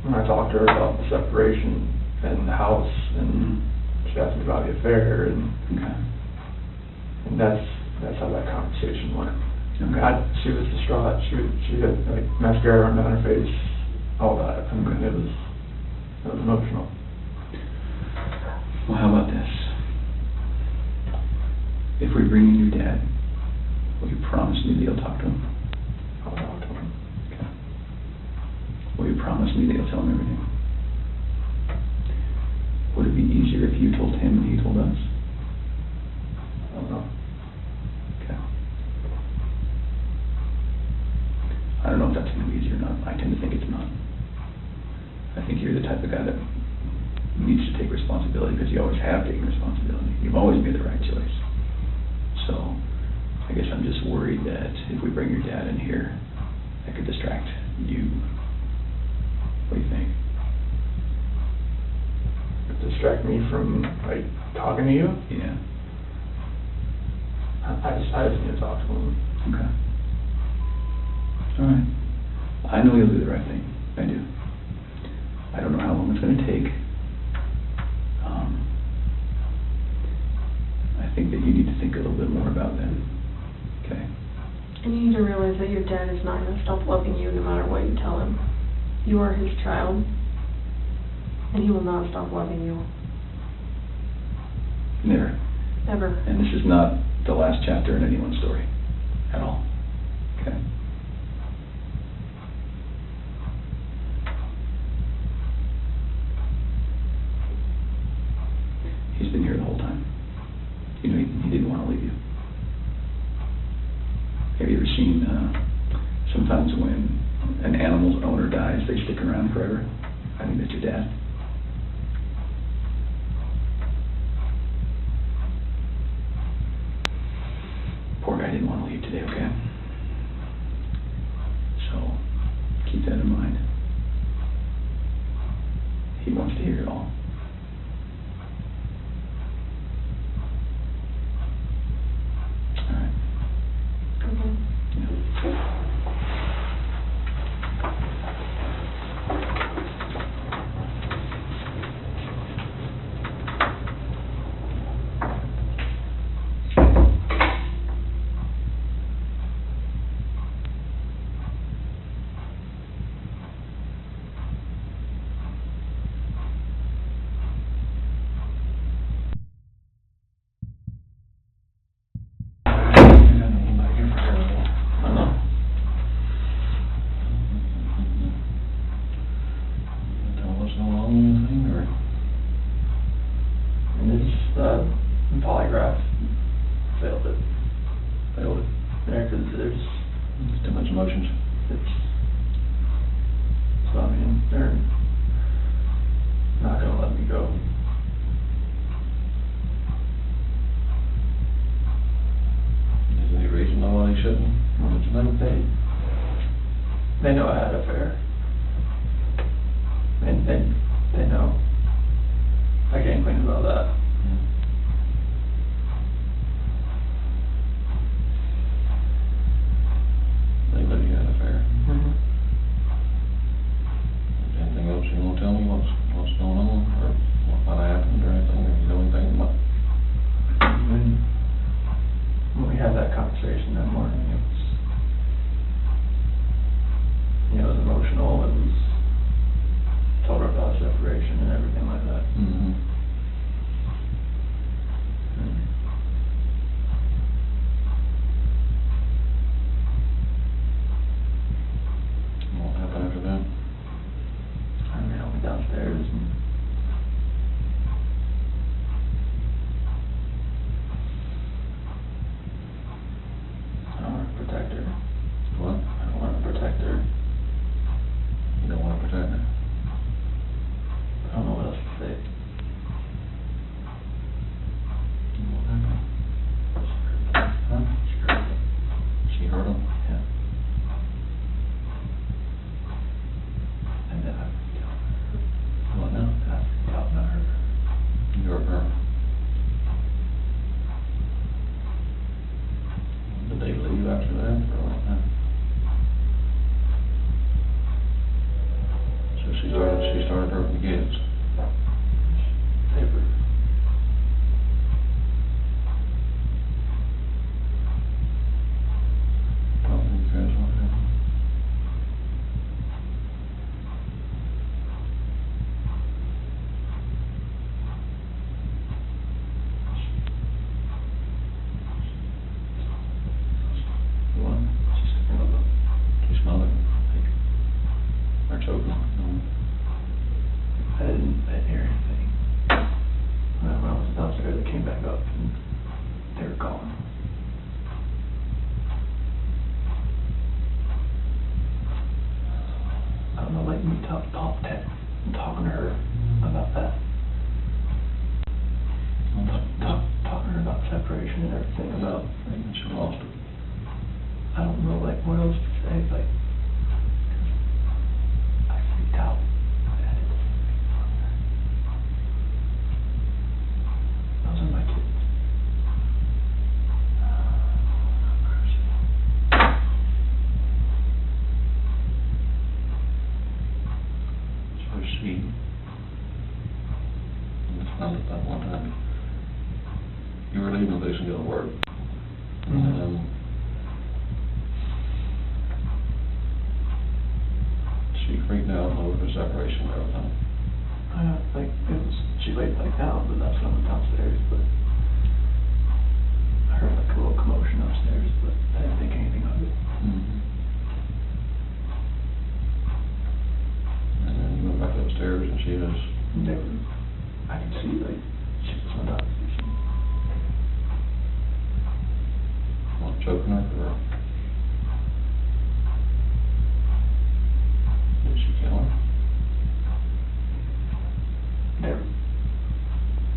when I talked to her about the separation and the house, and she asked me about the affair, and Okay. that's how that conversation went. Okay. She was distraught. She had like mascara running down her face, all that. I mean, it was emotional. Well, how about this? If we bring in your dad, will you promise me that you'll talk to him? I'll talk to him. Okay. Will you promise me that you'll tell him everything? Would it be easier if you told him and he told us? I don't know. Okay. I don't know if that's going to be easy or not. I tend to think it's not. I think you're the type of guy that needs to take responsibility because you always have taken responsibility. You've always made the right choice. So, I guess I'm just worried that if we bring your dad in here, that could distract you. What do you think? Distract me from like talking to you. Yeah. I just need to talk to him. Okay. All right. I know you'll do the right thing. I do. I don't know how long it's going to take. I think that you need to think a little bit more about that. Okay? And you need to realize that your dad is not going to stop loving you no matter what you tell him. You are his child, and he will not stop loving you. Never. Ever. And this is not the last chapter in anyone's story at all. Okay? He's been here the whole time. You know, he didn't want to leave you. Have you ever seen, sometimes when an animal's owner dies, they stick around forever? I think that's your dad. Poor guy didn't want to leave today, okay? So, keep that in mind. He wants to hear it all. All right. Okay. Yeah. there's Too much emotions. so I mean, they're not gonna let me go. Is there any reason why they shouldn't? They know I had an affair. And they know. I can't complain about that. They know you had an affair. Mm-hmm. Anything else you wanna tell me, what's going on, or what happened, or anything, or you know anything about? When we had that conversation that morning, it was, it was emotional. It was, told her about separation and everything like that. Mm-hmm. What happened after that? I mean, I went downstairs and I don't want to protect her. What? I don't want to protect her. You don't wanna protect her? I don't know what else to say. What happened? Huh? She hurt him? Yeah. And then I freaked out. What now? I freaked out and I hurt her. You hurt her? Did they leave after that, or what? So she started hurting the kids? They were. Talk to you guys, what happened? What? She smelled it? Or choking? No. I didn't hear anything. When I was downstairs, I came back up and they were gone. I don't know, like me talking to her about that. Talking to her about separation and everything, about, And she lost it. I don't know, like, what else to say, like, I freaked out. I had to say those are my kids. So she, it's not at that one time, you were leaving this and go to work. She freaked out over the separation and everything. Like, she laid back down, but that's when I went downstairs, but I heard like a little commotion upstairs, but I didn't think anything of it. Mm-hmm. And then you went back upstairs and she was, I could see, like, she was in that position. what, choking her, or did she kill her?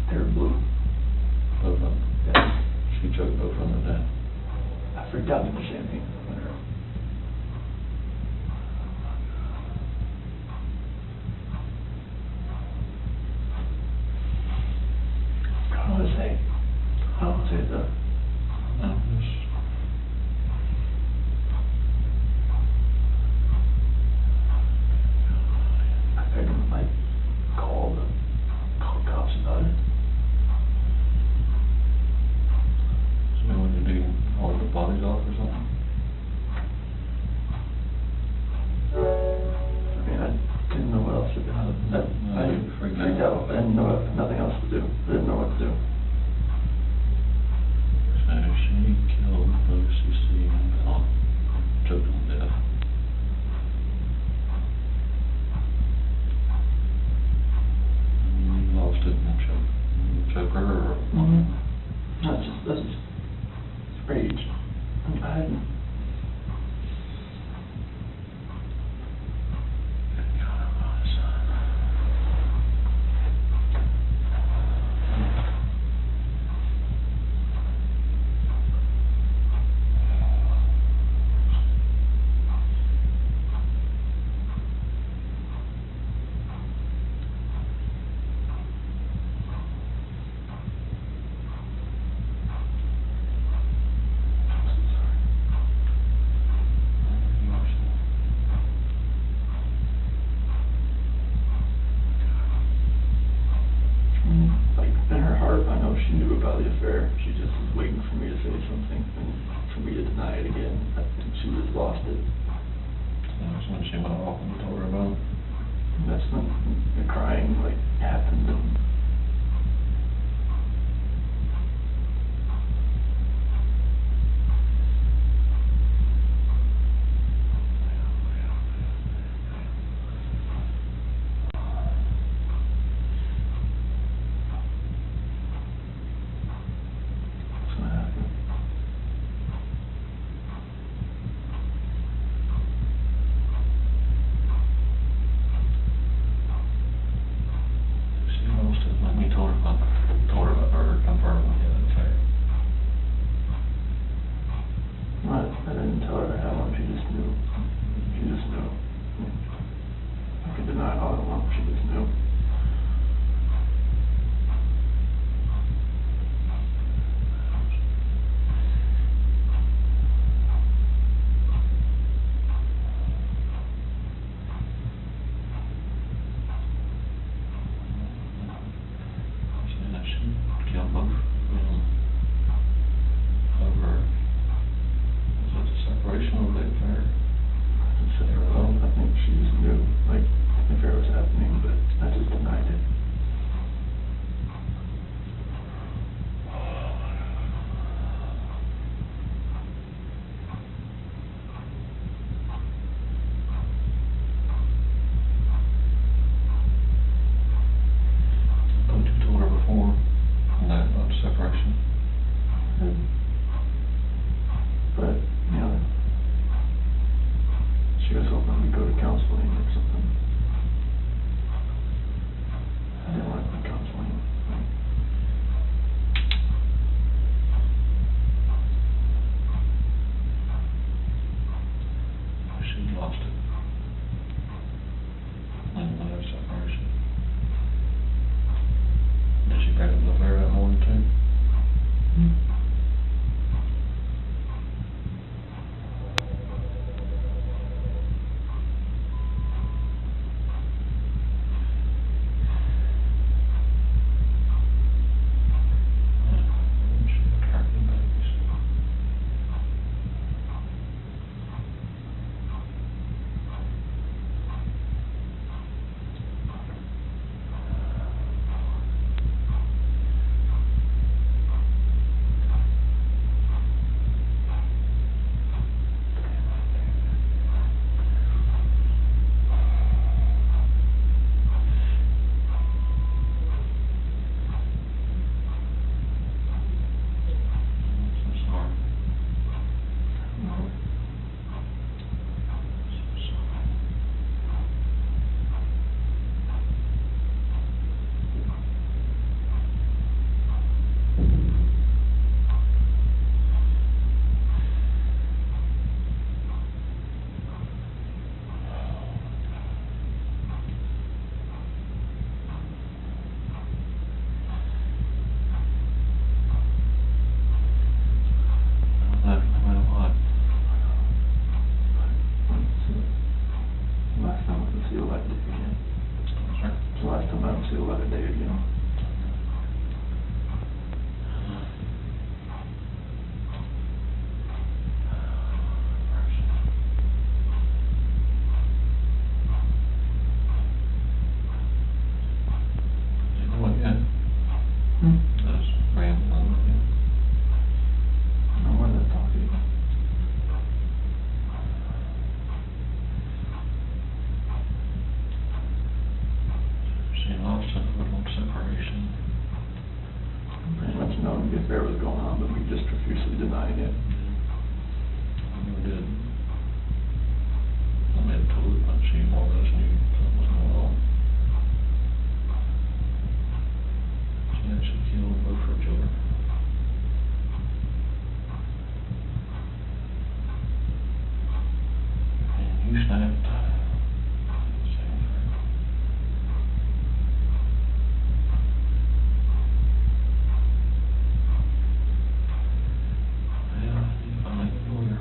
They were blue. Both of them? Yeah. She choked both of them to death. I freaked out at the same thing. I don't want to say it though. No, just, I couldn't, like, call cops about it. so what did you do, haul the bodies off or something? I mean, I didn't know what else to do. I freaked freaked out. I didn't know nothing else to do. I didn't know what to do. So she killed Lucy C. and Bella, choked them to death. And you lost it and choke her, or? That's just rage. I hadn't when you told her about it? That's when the crying, like, happened. And that's what happened. She lost it when you told her about or confirmed when you didn't say it. I didn't tell her how long, she just knew. She just knew. I could deny it all I want, she just knew. Saying that she killed both of them over, was it the separation or the affair? I didn't say her at all. I think she just knew, like, the affair was happening, but I just denied it. I thought you told her before, on that, about the separation. But, you know, she was hoping we'd go to counseling or something. I didn't want to go to counseling. She lost it. And their separation. Did she break up the affair that morning too? She attracted babies. I'm so sorry. So sorry. No matter what. Last time I can see a light day again. Sorry. It's the last time I can see a light day again. You know what, yeah? Hmm? That's Grahm number, yeah. I don't want to talk to you. She lost it with one separation. Pretty much knowing the affair was going on, but we just profusely denied it. I never did. I made it told her, but she more or less knew something was going on. She actually killed both her children. And you snapped. Same thing. Well, I need to find a lawyer.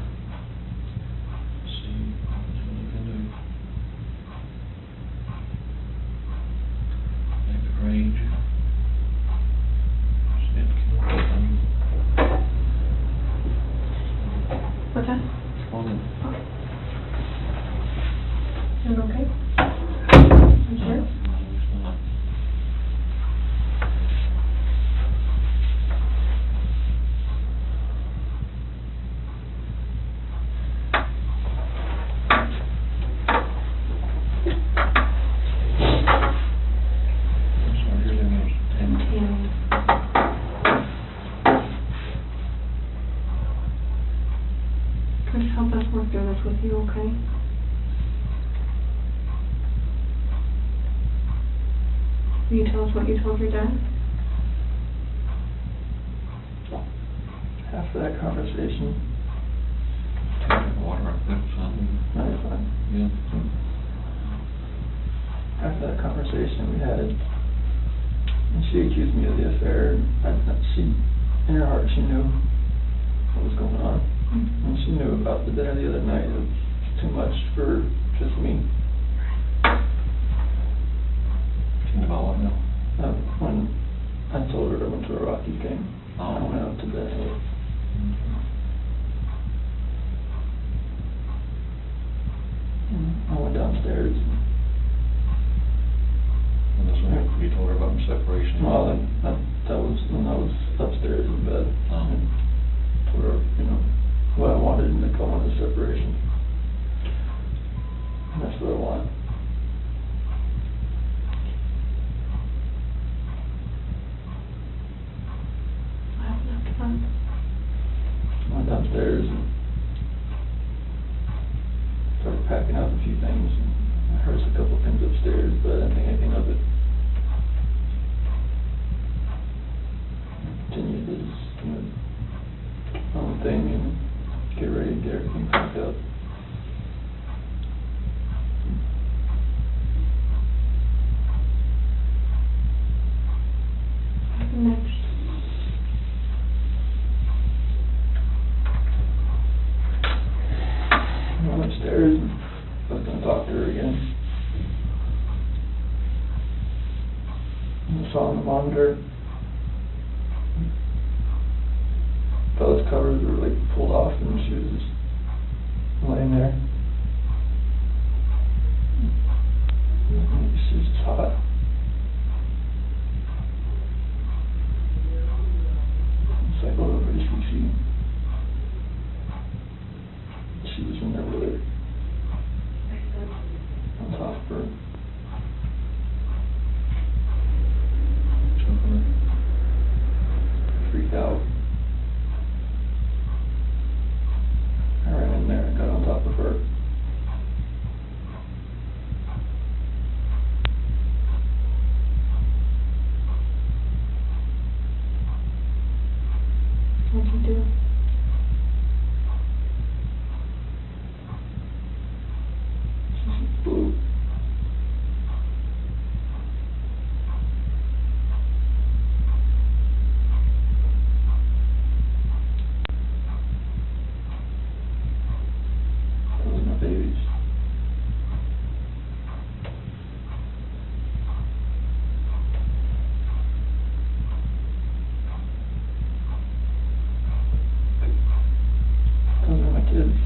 See what we can do. Make the rage. She didn't kill them. What's that? Well, then, Doing okay? You sure? Chris, help us work through this with you, okay? Will you tell us what you told your dad? After that conversation, Water up there, something. no, you're fine. Yeah. After that conversation we had, and she accused me of the affair, she, in her heart, she knew what was going on. And she knew about the dinner the other night. It was too much for just me. Think about what now? When I told her I went to a Rockies game, I went out to dinner. I went downstairs. And that's when you told her about the separation? Well, that was when I was upstairs in bed. Oh. And told her, what I wanted, and I wanted a separation. And that's what I want. What happened after that? I went downstairs and started packing up a few things. And I heard a couple things upstairs, but I didn't think anything of it. Continued this, own thing and get ready to get everything packed up. What happened next? I went upstairs and I was going to talk to her again. And I saw on the monitor, Bella's covers were like pulled off and she was just laying there. And she was just hot. Cycled over to CC. She was in there with her. On top of her. Freaked out. I ran in there and got on top of her. What'd you do? She blew. Those are my babies. Those are my kids.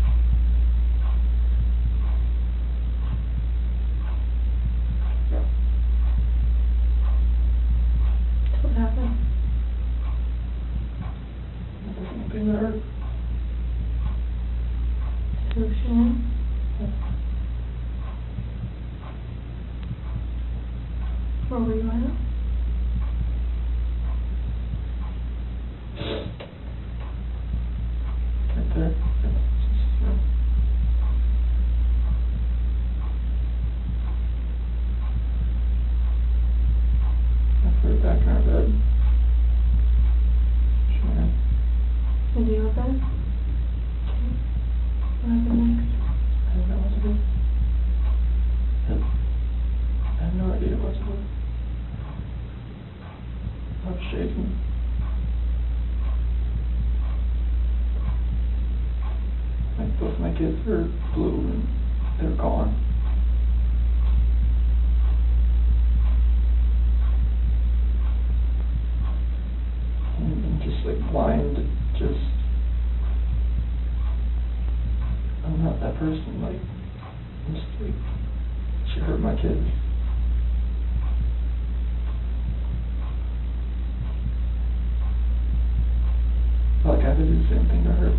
What happened? Something that hurt. To Shanann? Where were you at? Right there. I put it back in our bed. Shanann. In your bed? Okay. What happened next? I don't know what to do. I have no idea what to do. I was shaking. Like both my kids were blue and they're gone. And I'm just like blind, just, I'm not that person, like, I'm just like, She hurt my kids. I felt like I had to do the same thing to her.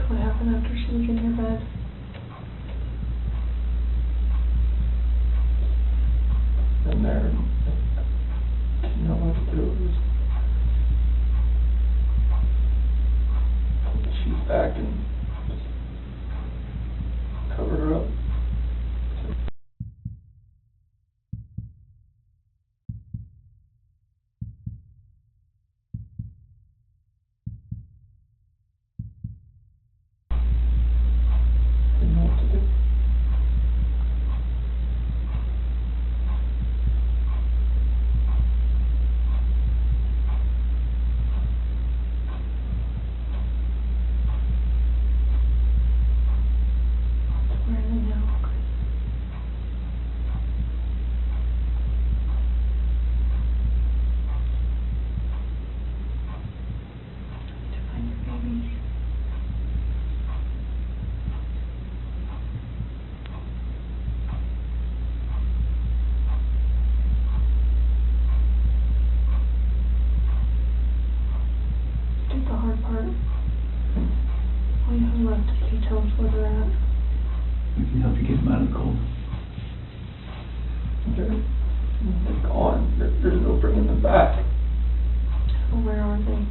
What happened after she was in your bed? And there, I didn't know what to do. It was pulled the sheets back and just covered her up. Didn't know what to do. Where are they now? To find your babies. Did the hard part. All you have left is to tell us where they're at. We can help you get them out of the cold. They're gone. There's no bringing them back. Well, where are they?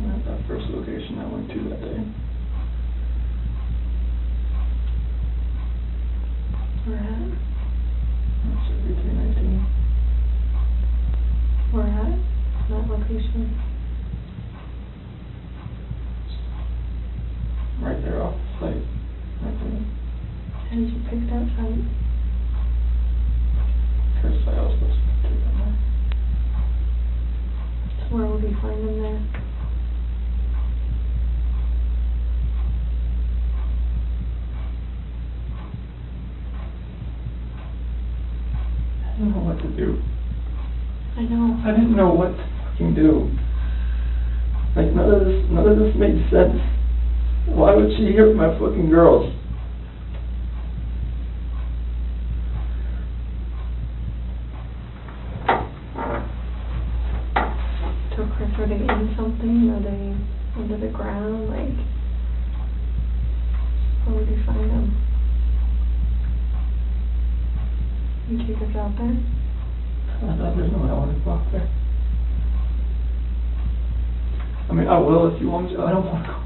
At that first location I went to that day. Where at? That's 3319. Where at? That location. Right there off the site. Right there. How did you pick that site? First site I was supposed to take them there. So where would we find them there? I didn't know what to do. I know. I didn't know what to fucking do. Like none of this made sense. Why would she hurt my fucking girls? So Chris, are they in something? Are they under the ground? Like, where would you find them? You take us out there? I thought there's no way I want to go out there. I mean, I will if you want me to. I don't want to go.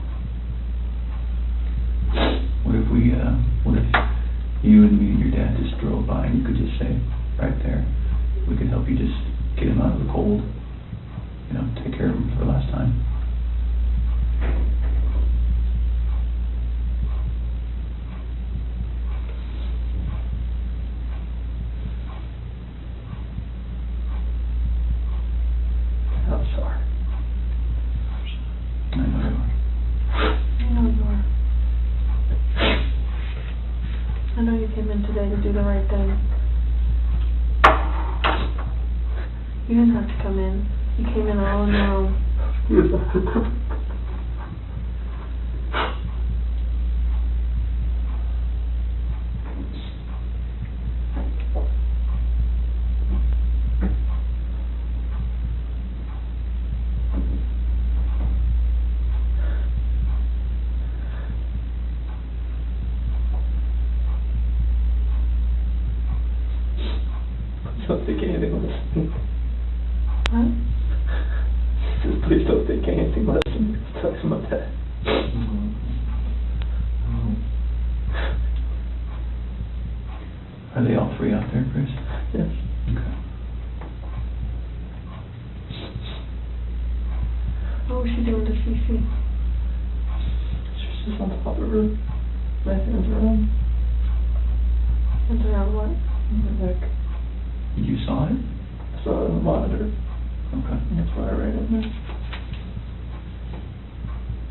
What if you and me and your dad just drove by and you could just say, right there, we could help you just get him out of the cold, you know, take care of him for the last time. I'm sorry. I know you are. I know you are. I know you came in today to do the right thing. You didn't have to come in. You came in all on your own. Don't think anything less of me. What? Just please don't think anything less of me. Tell him about that. Are they all three out there, Chris? Yes. Okay. What was she doing to Cece? She's just on top of her. My hands around. Hands around what? My neck. You saw it? I saw it on the monitor. Okay. That's why I ran in there.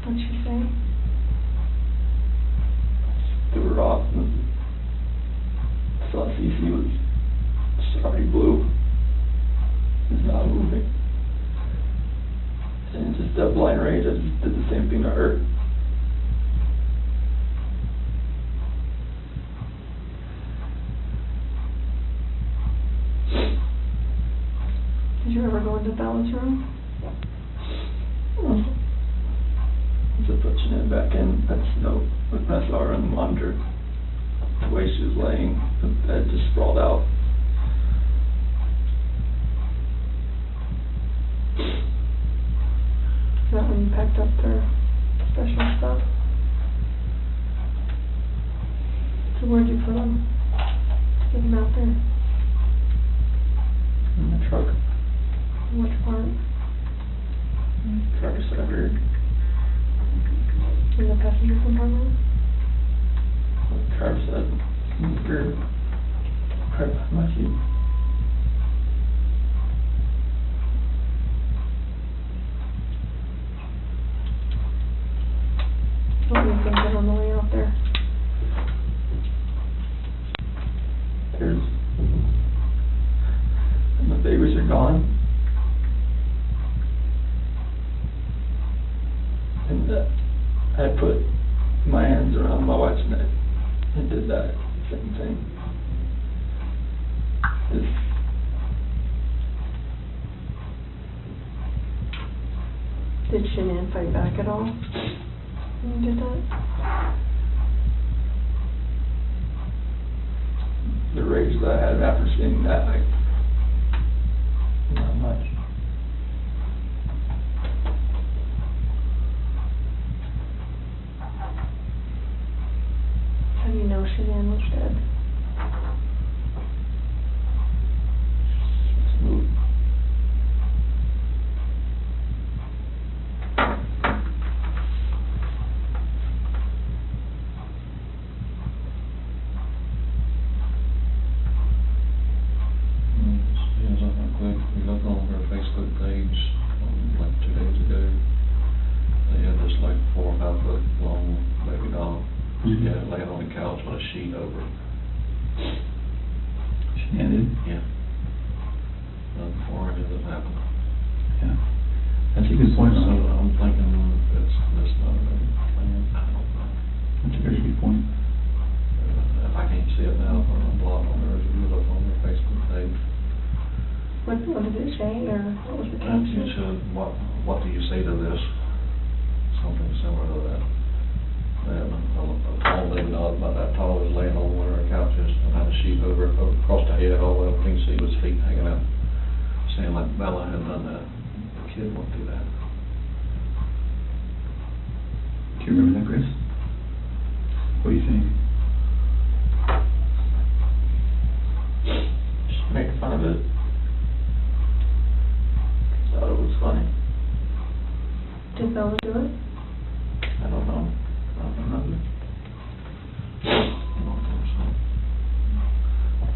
What'd she say? Threw her off and saw Cece was already blue. It's not moving. And just that blind rage, I just did the same thing to her. Did you ever go into Bella's room? Just put Shanann back in. That's no, when I saw her on the monitor, the way she was laying, the bed just sprawled out. Is that when you packed up their special stuff? So where'd you put them? Get them out there. In the truck. Which part? Driver's side rear. In the passenger compartment? Driver's side rear. Right behind my seat. What do you think did on the way out there? There's, and the babies are gone. And I put my hands around my wife's neck and did that same thing. Did Shanann fight back at all when you did that? The rage that I had after seeing that, not much. How do you know Shanann was dead? Smooth. Yes, I think we looked on her Facebook page, like 2 days ago. They had this like 4 or 5 foot long baby doll. She had it laying on the couch with a sheet over it. Shanann did? Yeah. Before any of this happened. Yeah. That's a good point. So I'm thinking it's not a plan. I don't know. That's a very good point. If I can't see it now, I'm blocked on there. If you look on their Facebook page. What did it say, or what was the It caption? said, what do you say to this? Something similar to that. And a tall baby doll about that tall was laying on one of her couches and had a sheet over it, across the head, all the way up, you can see his feet hanging out. Saying like Bella had done that. The kid won't do that. Do you remember that, Chris? What do you think? Just make fun of it. Thought it was funny. Did Bella do it? I don't know. I don't remember. I don't think so.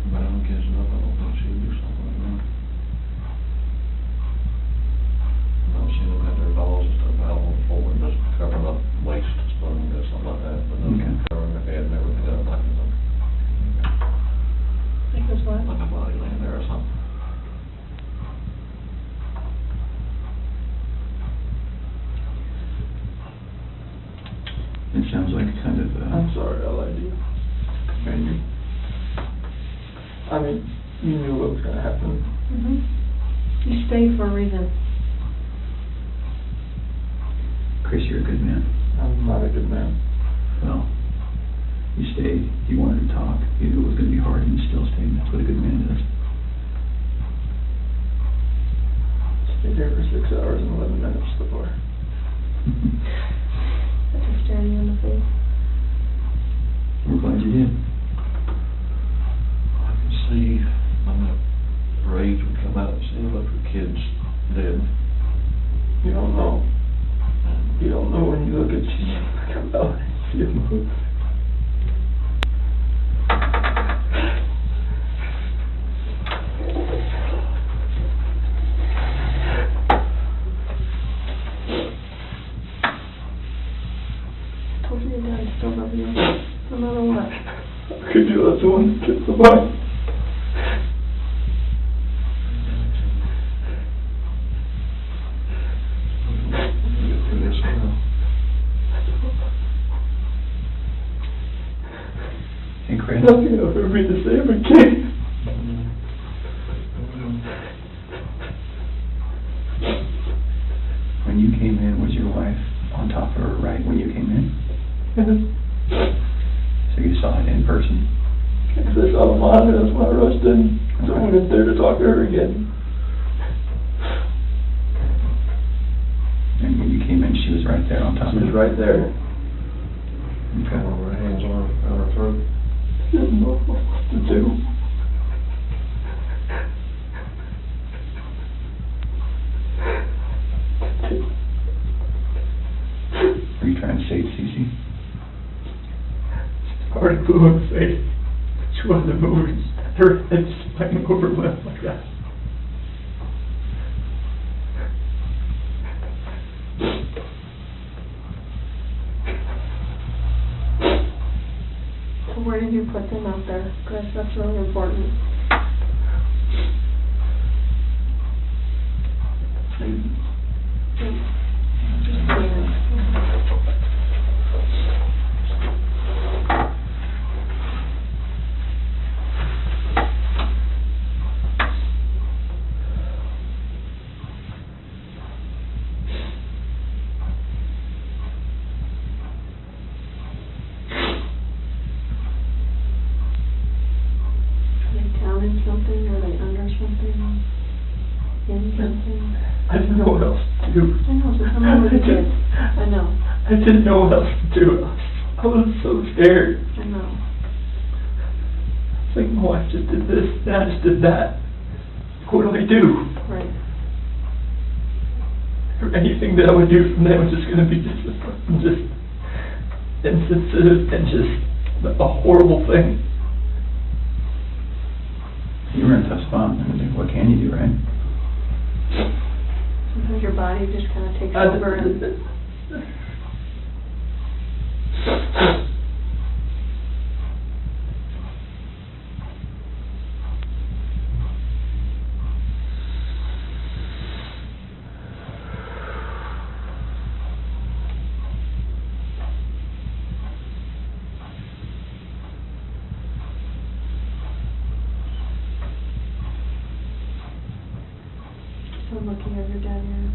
But I don't guess enough, I don't think she would do something like that. I've seen them have their dolls and stuff out on the floor and just covering up waste and stuff and something like that, but Okay. not covering their head and everything else like that. Like was what? Like a body laying there or something. It sounds like kind of, I'm sorry, I lied to you. Command you. I mean, you knew what was gonna happen. Mm-hmm. You stayed for a reason. Chris, you're a good man. I'm not a good man. Well, you stayed, you wanted to talk, you knew it was gonna be hard, and you still stayed, and that's what a good man does. Stayed here for 6 hours and 11 minutes before. I just stared you in the face. We're glad you did. I can see, rage would come out and see if her kids dead. You don't know. You don't know when you look at you come out and see him move. Could you let someone kiss the wife? Hey, Chris. Nothing will ever be the same again. When you came in, was your wife on top of her right when you came in? So you saw it in person? Because I saw the monitor, that's why I rushed in. So I went in there to talk to her again. And when you came in, she was right there on top She of was you? right there. Okay. One of her hands on her throat. I didn't know what to do. Were you trying to save Cece? Already blew in the face. She wasn't moving. Her head sprang over my left like that. So where did you put them out there, Chris? That's really important. Something, or they under something, in something. I didn't know what else to do. I know, so tell me what you did. I know, I didn't know what else to do. I was so scared. I know. It's like my wife just did this, and I just did that. What do I do? Right. Or anything that I would do from there was just going to be just insensitive and just a horrible thing. You were in a tough spot. I mean, what can you do, right? Sometimes your body just kind of takes over and... I'm looking at your dad here.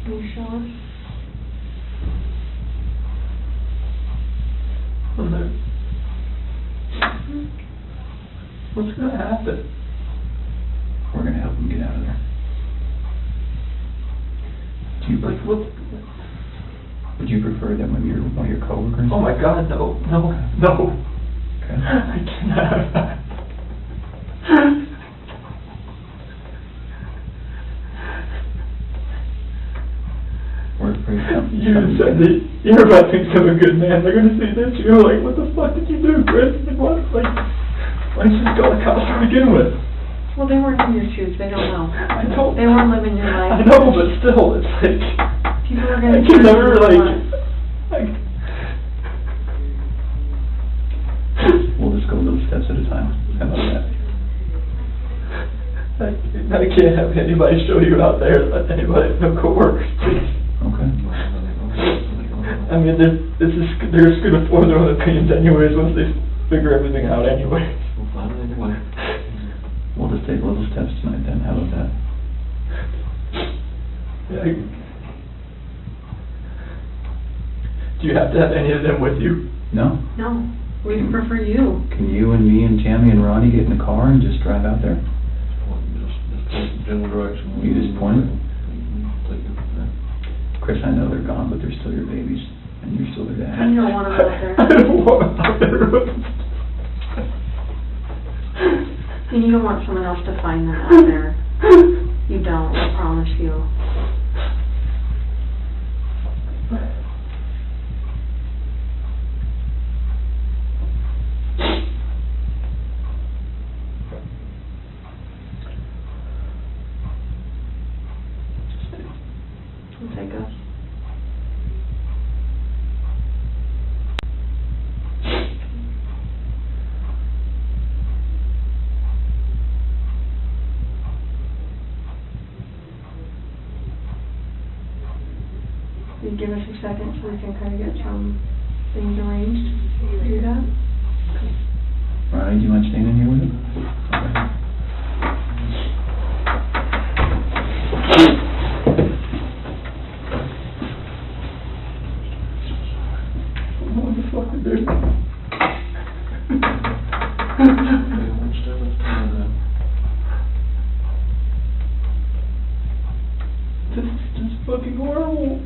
Can you show us? What's going to happen? We're going to help him get out of there. Do you Like, what? Would you prefer that one of your coworkers? Oh my God, no. Okay. I cannot have that. You said that you're about to become a good man. They're going to see this. You're like, what the fuck did you do, Chris? Like, what? Like, why didn't you just call the cops to begin with? Well, they weren't in your shoes. They don't know. I don't. They weren't living your life. I know, but still, it's like... People are going to... I can never, like... We'll just go little steps at a time. How about that? I can't have anybody show you out there, let anybody, no coworkers, please. Okay. I mean, they're just going to form their own opinions anyways once they figure everything out anyway. We'll find it anyway. We'll just take little steps tonight then. How about that? Yeah, do you have to have any of them with you? No? No. We prefer you. Can you and me and Tammy and Ronnie get in the car and just drive out there? Just point the general direction. You just point it? Take it from there. Chris, I know they're gone, but they're still your babies, and you're still their dad. You don't want them out there. I don't want them out there. And you don't want someone else to find them out there. You don't, I promise you. a second so we can kind of get some things arranged. You do that? Ronnie, do you mind staying in here with him? Okay. What the fuck is this? This is just fucking horrible.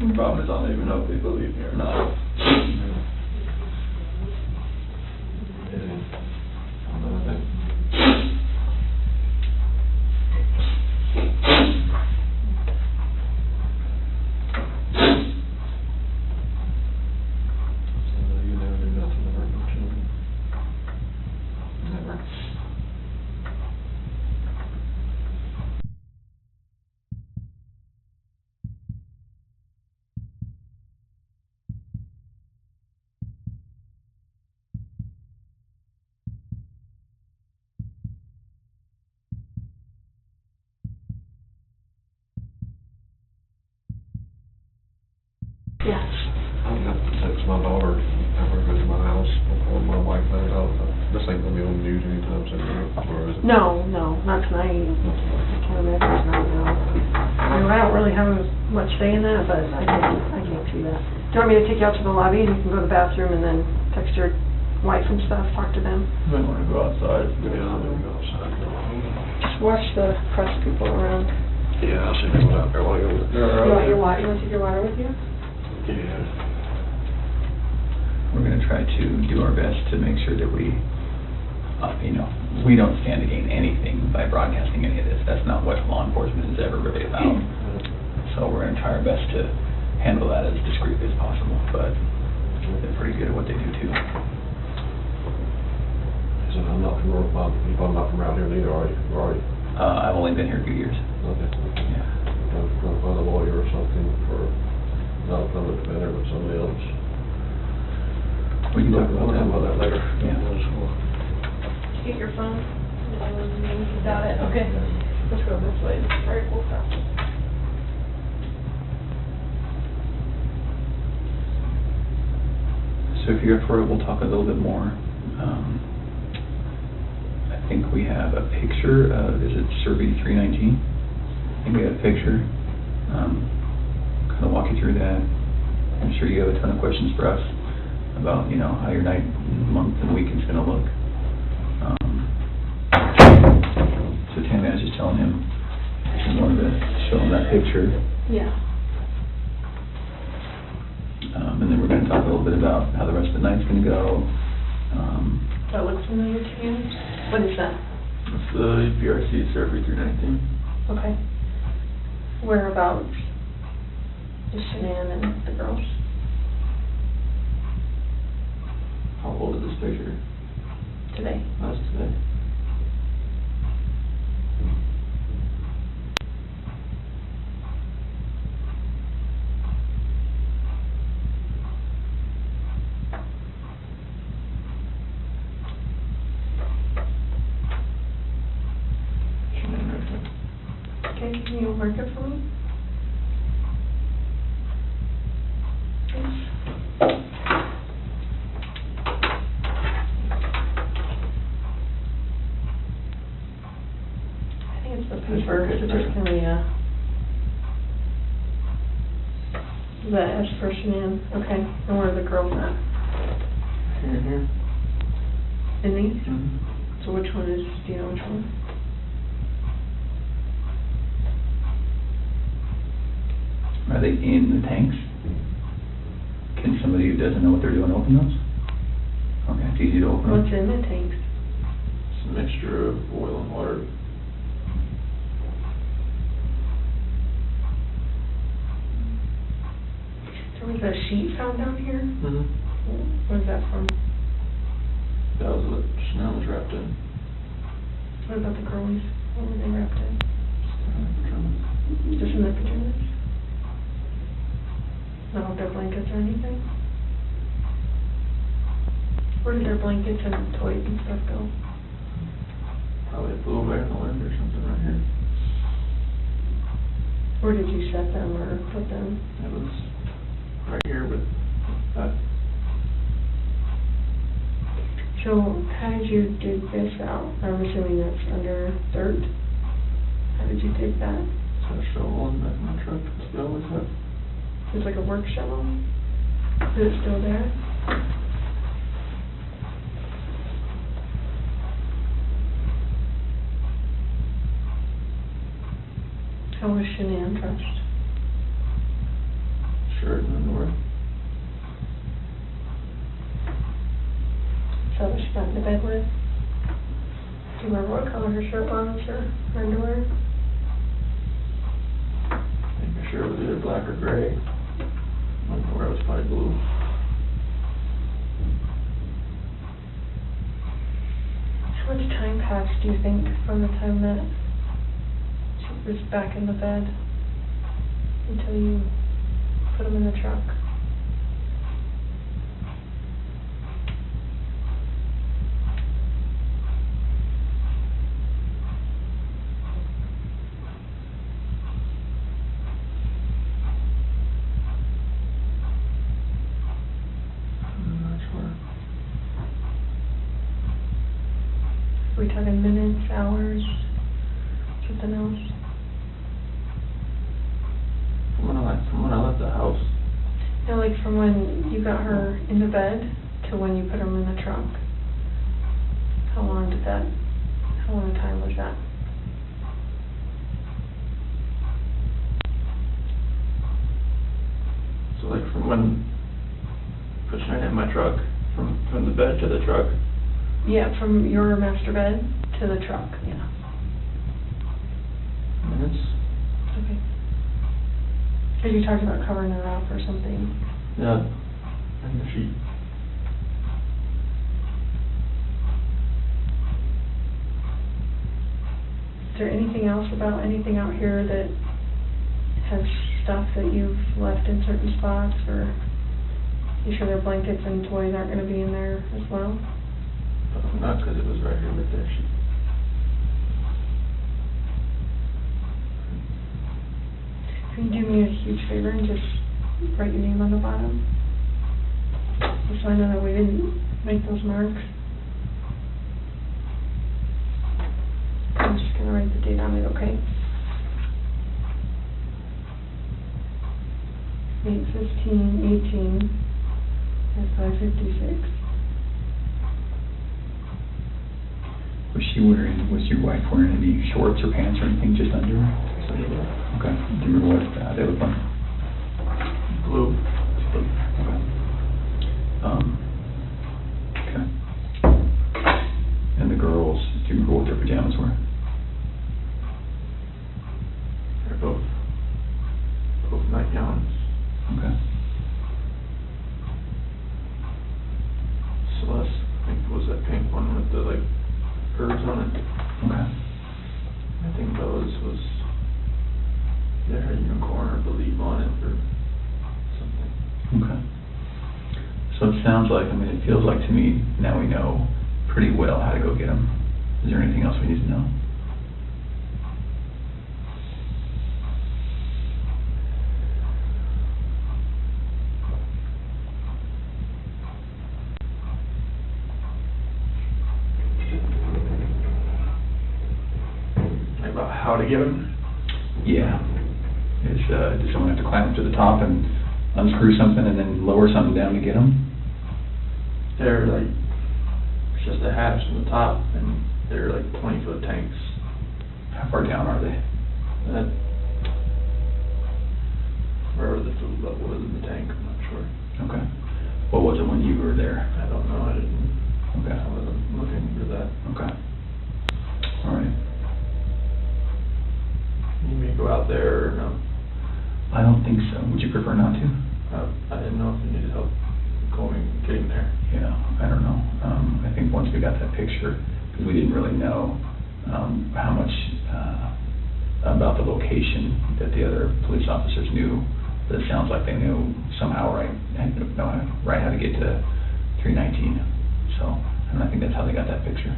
The problem is I don't even know if they believe me or not. Yes. I'm gonna have to text my daughter after I go to my house before my wife finds out. This ain't gonna be on the news anytime soon, or is it? No, not tonight. I can't imagine it's not, no. I mean, I don't really have much say in that, but I can't see that. Do you want me to take you out to the lobby and you can go to the bathroom and then text your wife and stuff, talk to them? You might want to go outside. Yeah, I'm gonna go outside. Just watch the press people around. Yeah, I'll see people out there while you're You want your water? You want to take your water with you? Yeah. We're going to try to do our best to make sure that we, we don't stand to gain anything by broadcasting any of this. That's not what law enforcement is ever really about. So we're going to try our best to handle that as discreetly as possible, but they're pretty good at what they do too. So I'm not from around here neither, are you? I've only been here 2 years. Okay. Yeah. I'm gonna find a lawyer or something for, not a public defender, but somebody else. We can talk about that later. Yeah. Get your phone. You got it? Okay. Let's go this way. All right, we'll stop. So if you're up for it, we'll talk a little bit more. I think we have a picture of, is it Survey 319? I think we have a picture. Kind of walk you through that. I'm sure you have a ton of questions for us about, how your night, month, and week is going to look. So Tammy, I was just telling him, I wanted to show him that picture. Yeah. And then we're going to talk a little bit about how the rest of the night's going to go. That looks familiar to you? What is that? It's the PRC Survey 319. Okay. Whereabouts is Shanann and the girls? How old is this picture? Today. That's today. Okay, can you mark it for me? I think it's the paper, so just give me the S for Shanann. Okay, and where are the girls at? Here. In these? Mm-hmm. So which one is, do you know which one? Are they in the tanks? Can somebody who doesn't know what they're doing open those? Okay, it's easy to open them. What's in the tanks? It's a mixture of oil and water. There was a sheet found down here? Mm-hmm. Where's that from? That was what Shanann was wrapped in. What about the girlies? What were they wrapped in? Just in their pajamas? Not with their blankets or anything? Where did their blankets and toys and stuff go? Probably flew away in the wind or something right here. Where did you set them or put them? It was right here with that. So how did you dig this out? I'm assuming that's under dirt. How did you dig that? So a shovel in my truck still with it. It's like a work shovel? Is it still there? How was Shanann dressed? Shirt and underwear. Is that what she got into bed with? Do you remember what color her shirt was or her underwear? I think her shirt was either black or gray. Underwear was probably blue. How much time passed, do you think, from the time that she was back in the bed until you put him in the truck? Are we talking minutes, hours, something else? From when I left the house. No, like from when you got her in the bed to when you put him in the trunk. How long a time was that? So like from when pushing her in my truck, from the bed to the truck. Yeah, from your master bed to the truck, yeah. Minutes. Okay. Because you talked about covering her up or something. Yeah. And the sheet. Is there anything else about anything out here that has stuff that you've left in certain spots, or you sure their blankets and toys aren't going to be in there as well? Not because it was right here with that sheet. Can you do me a huge favor and just write your name on the bottom? Just so I know that we didn't make those marks. I'm just going to write the date on it, okay? 8/15/18 at 5:56. Was your wife wearing any shorts or pants or anything, just under? Okay. Do you remember what they looked like? Blue. Okay. And the girls, do you remember what their pajamas were? They're both nightgowns. Okay. Celeste, I think it was that pink one with the like curves on it. Okay. I think Bella's was, there had a unicorn or believe on it or something. Okay. So it sounds like, it feels like to me, now we know pretty well how to go get them. Is there anything else we need to know? About how to get them? Yeah. Does someone have to climb up to the top and unscrew something and then lower something down to get them? They're like, it's just a hatch on the top, and they're like 20-foot tanks. How far down are they? Wherever the food level is in the tank, I'm not sure. Okay. What was it when you were there? I don't know, Okay. I wasn't looking for that. Okay. All right. You need me to go out there or no? I don't think so. Would you prefer not to? I didn't know if you needed help getting there. Yeah, I don't know. I think once we got that picture, because we didn't really know how much about the location that the other police officers knew, but it sounds like they knew somehow right how to get to 319. So, and I think that's how they got that picture.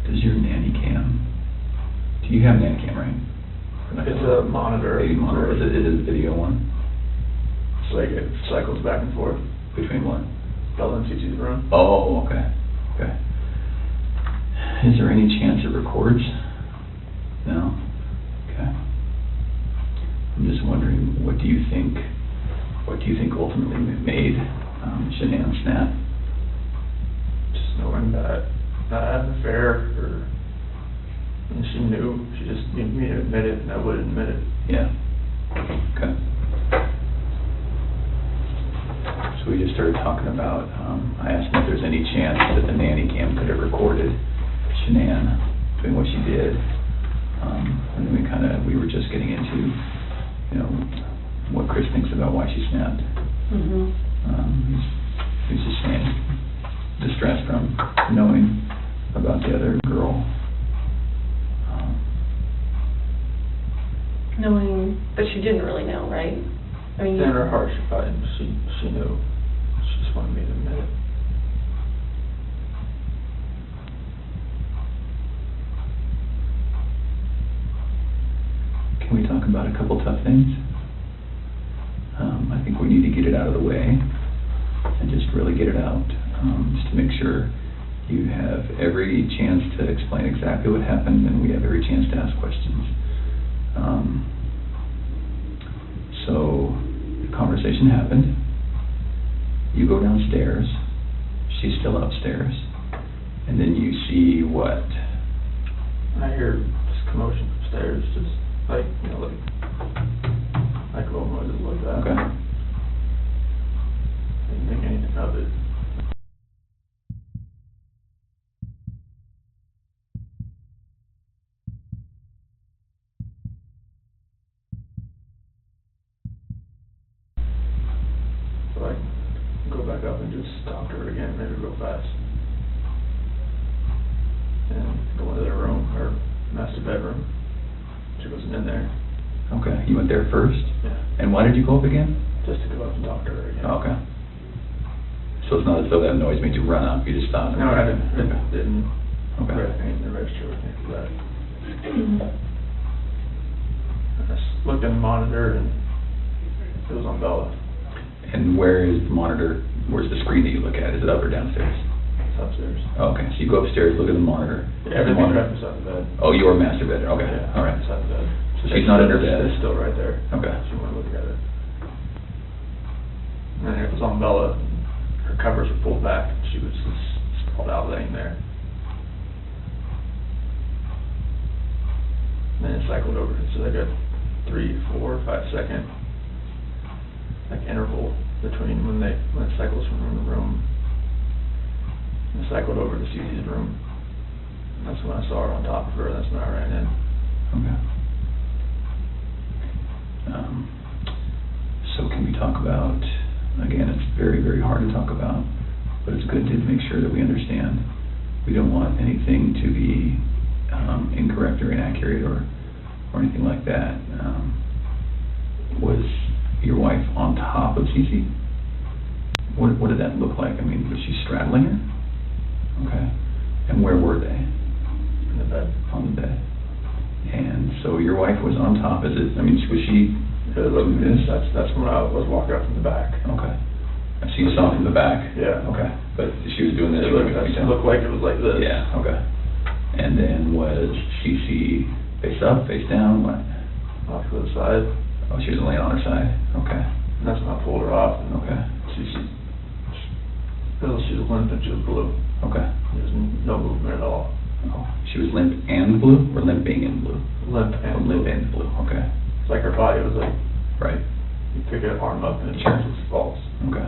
Does your nanny cam, do you have a nanny cam, right? It's a monitor. Baby monitor. Is it a video one? It's like it cycles back and forth. Between what? Bella and Cece's room. Oh, okay. Okay. Is there any chance it records? No? Okay. I'm just wondering, what do you think ultimately made Shanann snap? Just knowing that I had an affair, and she knew. She just needed me to admit it, and I would admit it. Yeah. Okay. So we just started talking about, I asked him if there's any chance that the nanny cam could have recorded Shanann doing what she did. And then we were just getting into, what Chris thinks about why she snapped. He's just saying, distressed from knowing about the other girl. Knowing, but she didn't really know, right? I mean, In her heart, she knew. She just wanted me to admit it. Can we talk about a couple tough things? I think we need to get it out of the way and just really get it out, just to make sure you have every chance to explain exactly what happened and we have every chance to ask questions. So the conversation happened. You go downstairs. She's still upstairs. And then you see what? I hear this commotion upstairs, just like little noises like that. Okay. Didn't think anything of it. So I go back up and just talk to her again, maybe real fast. And go into their room, her master bedroom. She wasn't in there. Okay. You went there first? Yeah. And why did you go up again? Just to go up and talk to her again. Oh, okay. So it's not as though that noise made you run up, you just stopped? No, I didn't. Okay. Didn't. Okay. Anything in the register or anything like that. I just looked in the monitor and it was on Bella. And where is the monitor, where's the screen that you look at? Is it up or downstairs? It's upstairs. Oh, okay, so you go upstairs, look at the monitor. Yeah, everything's right beside the bed. Oh, your master bed, okay, Yeah, all right. beside the bed. So she's not in her bed? It's still right there. Okay. If you want to look at it. And it was on Bella. Her covers were pulled back. She was just sprawled out laying there. And then it cycled over. So they got 3, 4, 5 second interval between when it cycles from room to room. And it cycled over to Cece's room. And that's when I saw her on top of her. That's when I ran in. Okay. So can we talk about, again, it's very, very hard to talk about, but it's good to make sure that we understand. We don't want anything to be incorrect or inaccurate or anything like that. Was your wife on top of Cece? What did that look like? I mean, was she straddling her? Okay. And where were they? In the bed. On the bed. And so your wife was on top. Was she doing this? That's when I was walking up from the back. Okay. So you saw from the back? Yeah. Okay. But she was doing this? It looked like it was like this. Yeah, okay. And then was Cece face up, face down, what? Off to the side. Oh, she was laying on her side, okay. And that's when I pulled her off. And okay. She was limp and she was blue. Okay. There was no movement at all. Oh, she was limp and blue, or limping and blue? Limp and blue. Limp and blue, okay. It's like her body was like, right. You pick her arm up and sure. It just falls. Okay.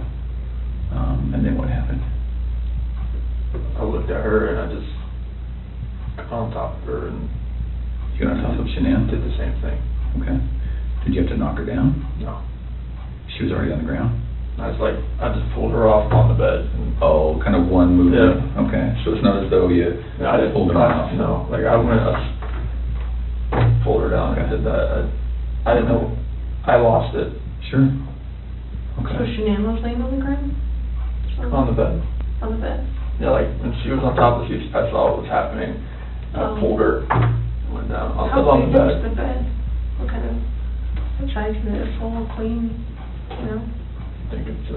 And then what happened? I looked at her and I just got on top of her and you got on top of Shanann? Did the same thing. Okay. Did you have to knock her down? No. She was already on the ground? I just pulled her off on the bed. Oh, kind of one movement? Yeah. Okay, so it's not as though you I didn't pulled her off? No, like I pulled her down. Okay. I did that. I didn't know. I lost it Sure. So Okay. Shanann was laying on the ground? on the bed. On the bed? Yeah, like when she was on top of the seat, I saw what was happening. I pulled her, went down on How the big was bed. the bed? What kind of, what size is it, full, clean, you know? I think it's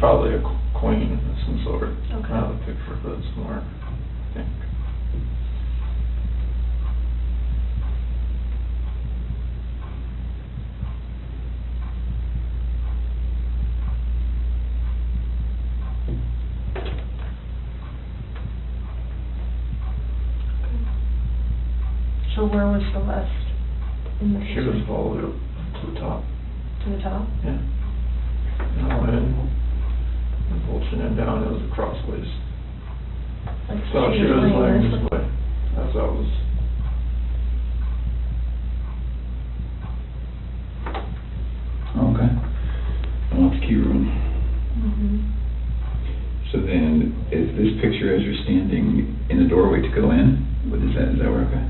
probably a queen of some sort. Okay. I have a picture of it somewhere, I think. So where was Celeste in the She was picture? all the way up to the top. To the top? Yeah. And I went in and pulled Shanann down, it was crossways. Like So she was laying laying this this way, as I was. Okay. Well, it's key room. Mm-hmm. So then, is this picture as you're standing in the doorway to go in? What is that where, okay?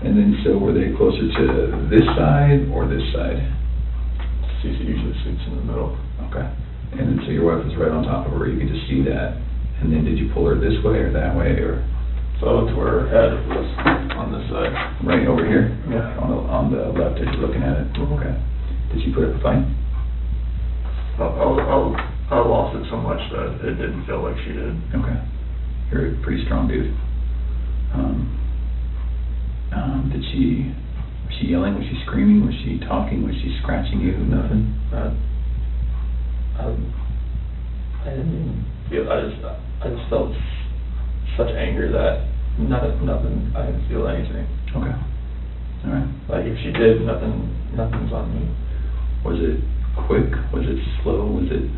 And then, so were they closer to this side or this side? Cece usually sits in the middle. Okay. And then, so your wife was right on top of her, you could just see that. And then, did you pull her this way or that way, or So to where her head was on this side. right over here? Yeah. On the left as you're looking at it? Mhm. Okay. Did she put up a fight? I lost it so much that it didn't feel like she did. Okay. You're a pretty strong dude. Was she yelling? Was she screaming? Was she talking? Was she scratching you? Nothing? I didn't even feel, I just felt such anger that nothing, I didn't feel anything. Okay. All right. Like if she did, nothing's on me. Was it quick? Was it slow? Was it?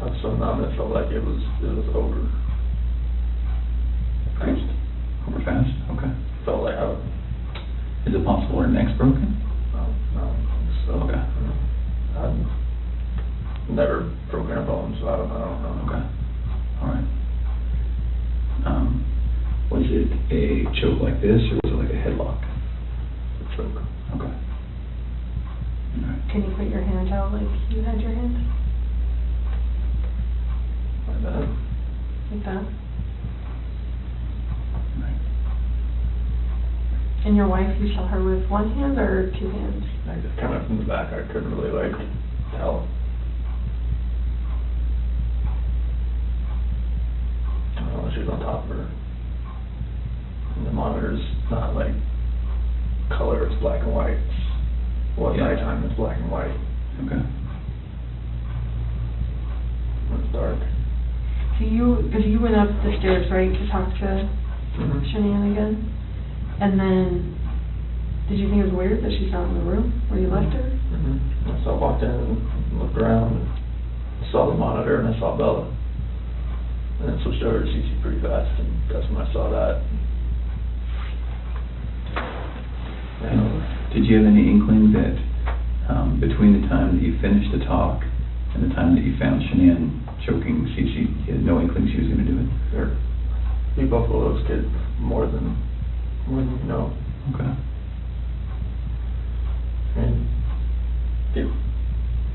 I was so numb, it felt like it was over. Fast? Over fast? Okay. Felt like Is it possible her neck's broken? no, so. Okay. I've never broken a bone, so I don't know. Okay. All right. Was it a choke like this, or was it like a headlock? Choke. Okay. All right. Can you put your hand out like you had your hand? Like that. Like that? All right. And your wife, you saw her with one hand or two hands? I just kind of from the back, I couldn't really like tell. I don't know, she was on top of her. And the monitor's not like color, it's black and white. Well, at Yeah. nighttime it's black and white. Okay. When it's dark. So because you went up the stairs, right, to talk to Mhm. Shanann again? And then, did you think it was weird that she's not in the room where you left her? Mm-hmm. So I walked in and looked around and saw the monitor and I saw Bella. And then switched over to CC pretty fast and that's when I saw that. And did you have any inkling that between the time that you finished the talk and the time that you found Shanann choking Cece, you had no inkling she was going to do it? You both of those kids more than you know. Okay. I mean,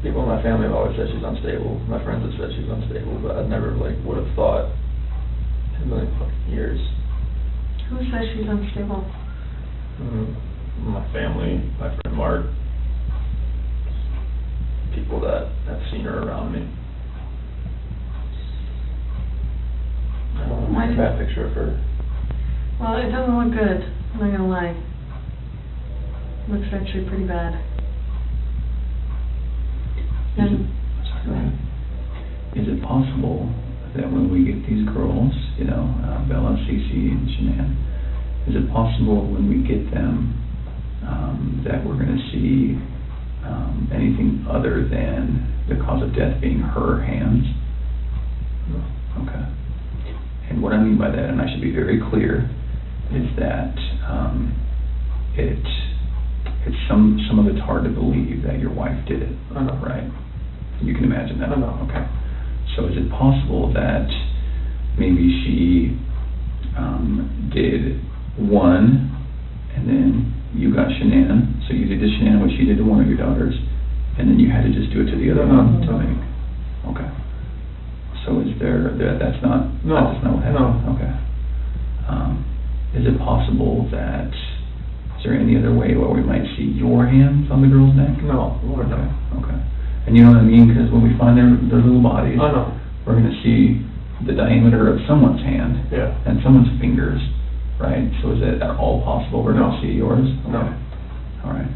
people in my family have always said she's unstable. My friends have said she's unstable, but I never like would have thought in a million fucking years. Who says she's unstable? My family, my friend Mark, people that have seen her around me. I don't know, Why a did- bad picture of her. Well, it doesn't look good, I'm not gonna lie. Looks actually pretty bad. And, Sorry, go ahead. Is it possible that when we get these girls, Bella, Cece, and Shanann, is it possible when we get them that we're going to see anything other than the cause of death being her hands? No. Okay. And what I mean by that, and I should be very clear, is that it's some of it's hard to believe that your wife did it, I know. right? You can imagine that? I know. Okay. So is it possible that maybe she did one, and then you got Shanann, so you did to Shanann what she did to one of your daughters, and then you had to just do it to the other one to make. Okay. So is that's not No. That's not what happened? No. Okay. Is it possible that, is there any other way where we might see your hands on the girl's neck? No, Lord, no. Okay. And you know what I mean, because when we find their little bodies, I know. we're gonna see the diameter of someone's hand Yeah. and someone's fingers, right? So is it at all possible we're No. gonna see yours? No. Okay. All right.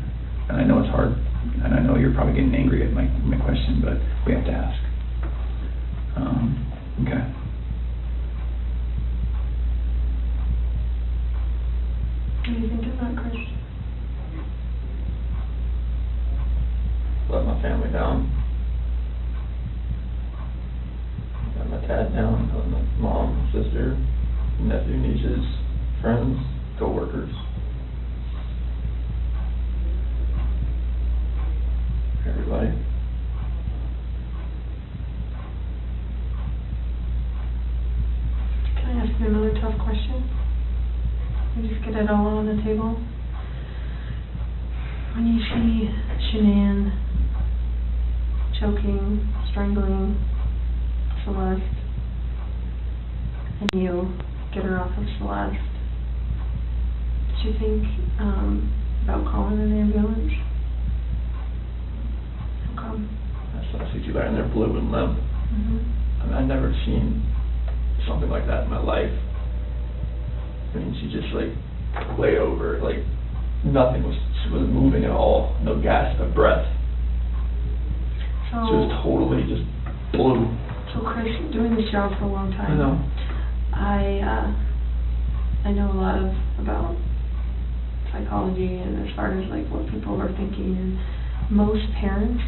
And I know it's hard, and I know you're probably getting angry at my question, but we have to ask. Okay. What do you think of that, Chris? Let my family down. Let my dad down, let my mom, sister, nephew, nieces, friends, co-workers. Everybody. Can I ask you another tough question? And just get it all on the table. When you see Shanann choking, strangling Celeste, and you get her off of Celeste, did you think about calling an ambulance? How come? I saw Cece lying there blue and limp. Mm-hmm. I mean, I've never seen something like that in my life. I mean, she just like lay over, like nothing was, she wasn't moving at all, no gasp of breath. She was totally just blue. So Chris, doing this job for a long time. I know. I know a lot about psychology and as far as like what people are thinking, and most parents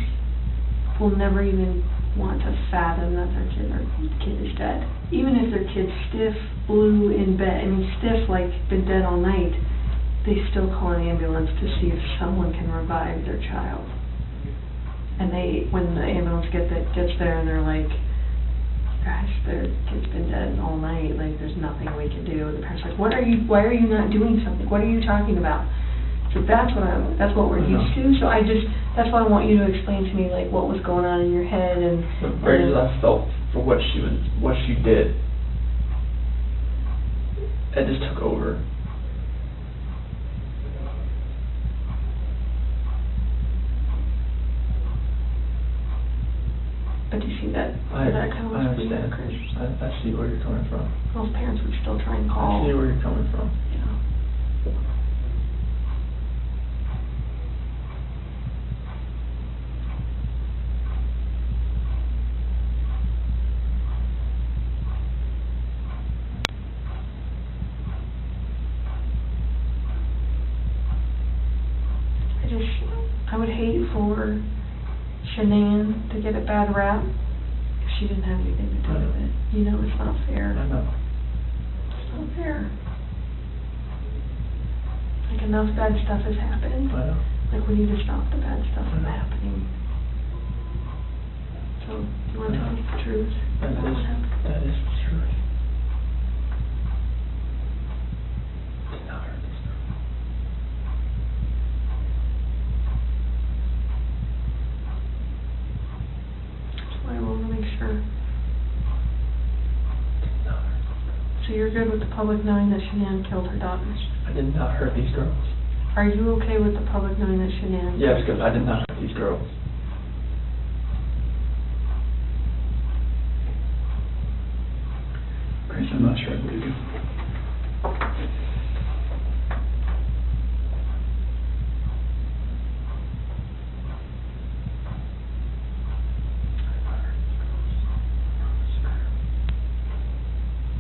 will never even want to fathom that their kid is dead. Even if their kid's stiff, blue in bed, I mean stiff like been dead all night, they still call an ambulance to see if someone can revive their child. And when the ambulance gets there and they're like, gosh, their kid's been dead all night, like there's nothing we can do. The parents are like, why are you not doing something? What are you talking about? So that's what we're used to. So that's why I want you to explain to me like what was going on in your head and. The rage that I felt for what she did, it just took over. But do you see that? I kind of understand. I see where you're coming from. Most parents would still try and call. I see where you're coming from. Yeah. I would hate for Shanann to get a bad rap if she didn't have anything to do with it. You know, it's not fair. I know. It's not fair. Like, enough bad stuff has happened. I know. Like, we need to stop the bad stuff from happening. So, do you want to tell us the truth? That is the truth. Did not hurt this girl. I want to make sure. Did not hurt this girl. So you're good with the public knowing that Shanann killed her daughters? I did not hurt these girls. Are you okay with the public knowing that Shanann? Yes, because I did not hurt these girls. Chris, I'm not sure I believe you.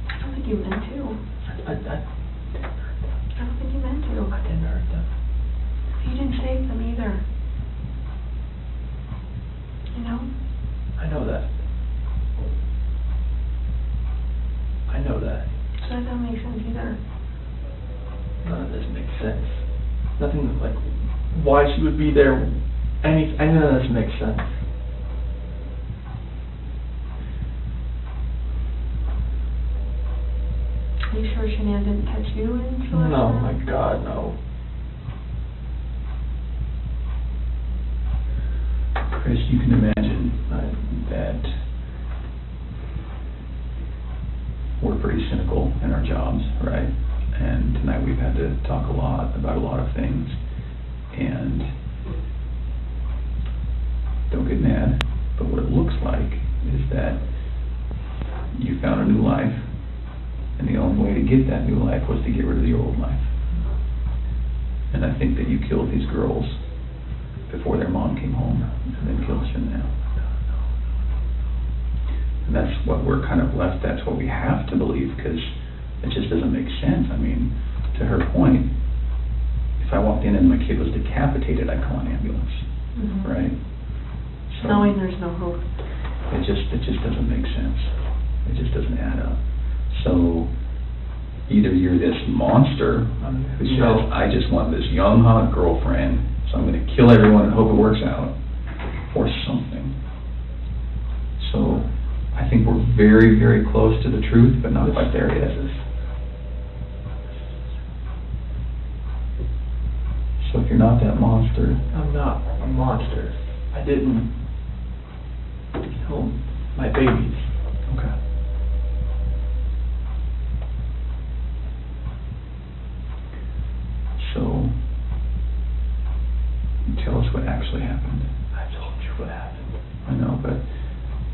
I don't think you meant to. I didn't hurt them. I don't think you meant to. I didn't hurt them. You didn't save them either. You know? I know that. I know that. So that doesn't make sense either. None of this makes sense. Nothing like why she would be there. None of this makes sense. sure Shanann didn't catch you in Celeste? No, my God, no. Chris, you can imagine that we're pretty cynical in our jobs, right? And tonight we've had to talk a lot about a lot of things. And don't get mad, but what it looks like is that you found a new life, and the only way to get that new life was to get rid of the old life. And I think that you killed these girls before their mom came home, and then killed Shanann. And that's what we're kind of left, that's what we have to believe, because it just doesn't make sense. I mean, to her point, if I walked in and my kid was decapitated, I'd call an ambulance, right? So knowing there's no hope. It just doesn't make sense. It just doesn't add up. So either you're this monster who says, I just want this young, hot girlfriend, so I'm going to kill everyone and hope it works out, or something. So I think we're very, very close to the truth, but not quite there yet. So if you're not that monster... I'm not a monster. I didn't kill my babies. Okay. So, tell us what actually happened. I told you what happened. I know, but,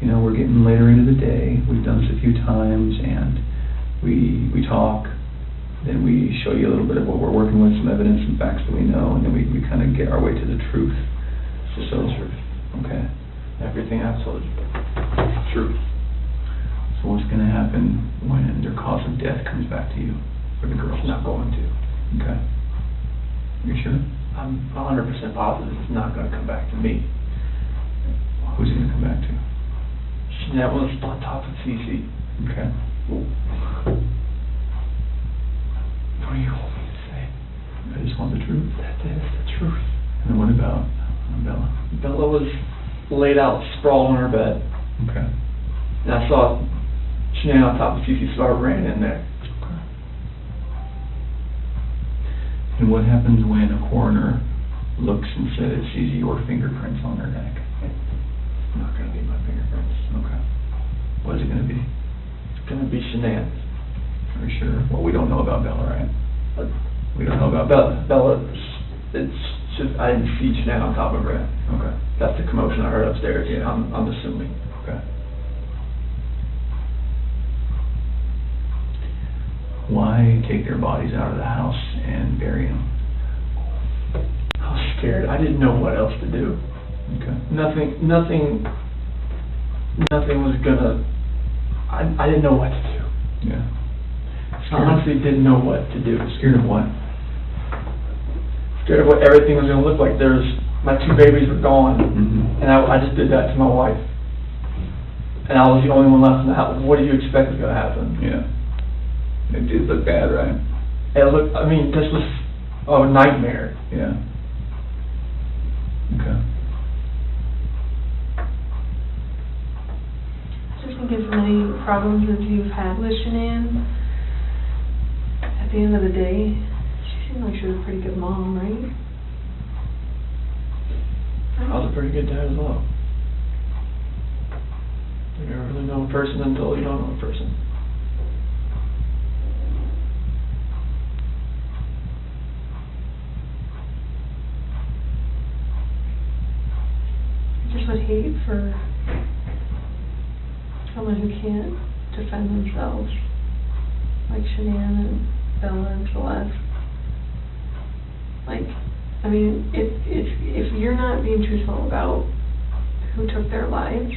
you know, we're getting later into the day. We've done this a few times, and we talk, then we show you a little bit of what we're working with, some evidence and facts that we know, and then we kind of get our way to the truth. Just the truth. Okay. Everything I've told you. Truth. So what's going to happen when their cause of death comes back to you, for the girls? It's not going to. Okay. You sure? I'm 100% positive it's not going to come back to me. Who's it going to come back to? Shanann was on top of Cece. Okay. What do you want me to say? I just want the truth. That is the truth. And then what about Bella? Bella was laid out, sprawled on her bed. Okay. And I saw Shanann on top of Cece, so I ran in there. Okay. And what happens when a coroner looks and says, sees your fingerprints on her neck? It's not going to be my fingerprints. Okay. What is it going to be? It's going to be Shanann's. Are you sure? Well, we don't know about Bella, right? We don't know about Bella, it's just, I didn't see Shanann on top of her. Okay. That's the commotion I heard upstairs. Yeah. I'm assuming. Okay. Why take their bodies out of the house and bury them? I was scared. I didn't know what else to do. Okay. Nothing was gonna, I didn't know what to do. Yeah. I honestly didn't know what to do. Scared of what? Scared of what everything was gonna look like. My 2 babies were gone, and I just did that to my wife. And I was the only one left in the house. What do you expect was gonna happen? Yeah. It did look bad, right? It looked, I mean, this was a nightmare. Yeah. Okay. Just think as many problems as you've had with Shanann, at the end of the day, she seemed like she was a pretty good mom, right? I was a pretty good dad as well. You never really know a person until you don't know a person. I just would hate for someone who can't defend themselves, like Shanann and Bella and Celeste. Like, I mean, if you're not being truthful about who took their lives,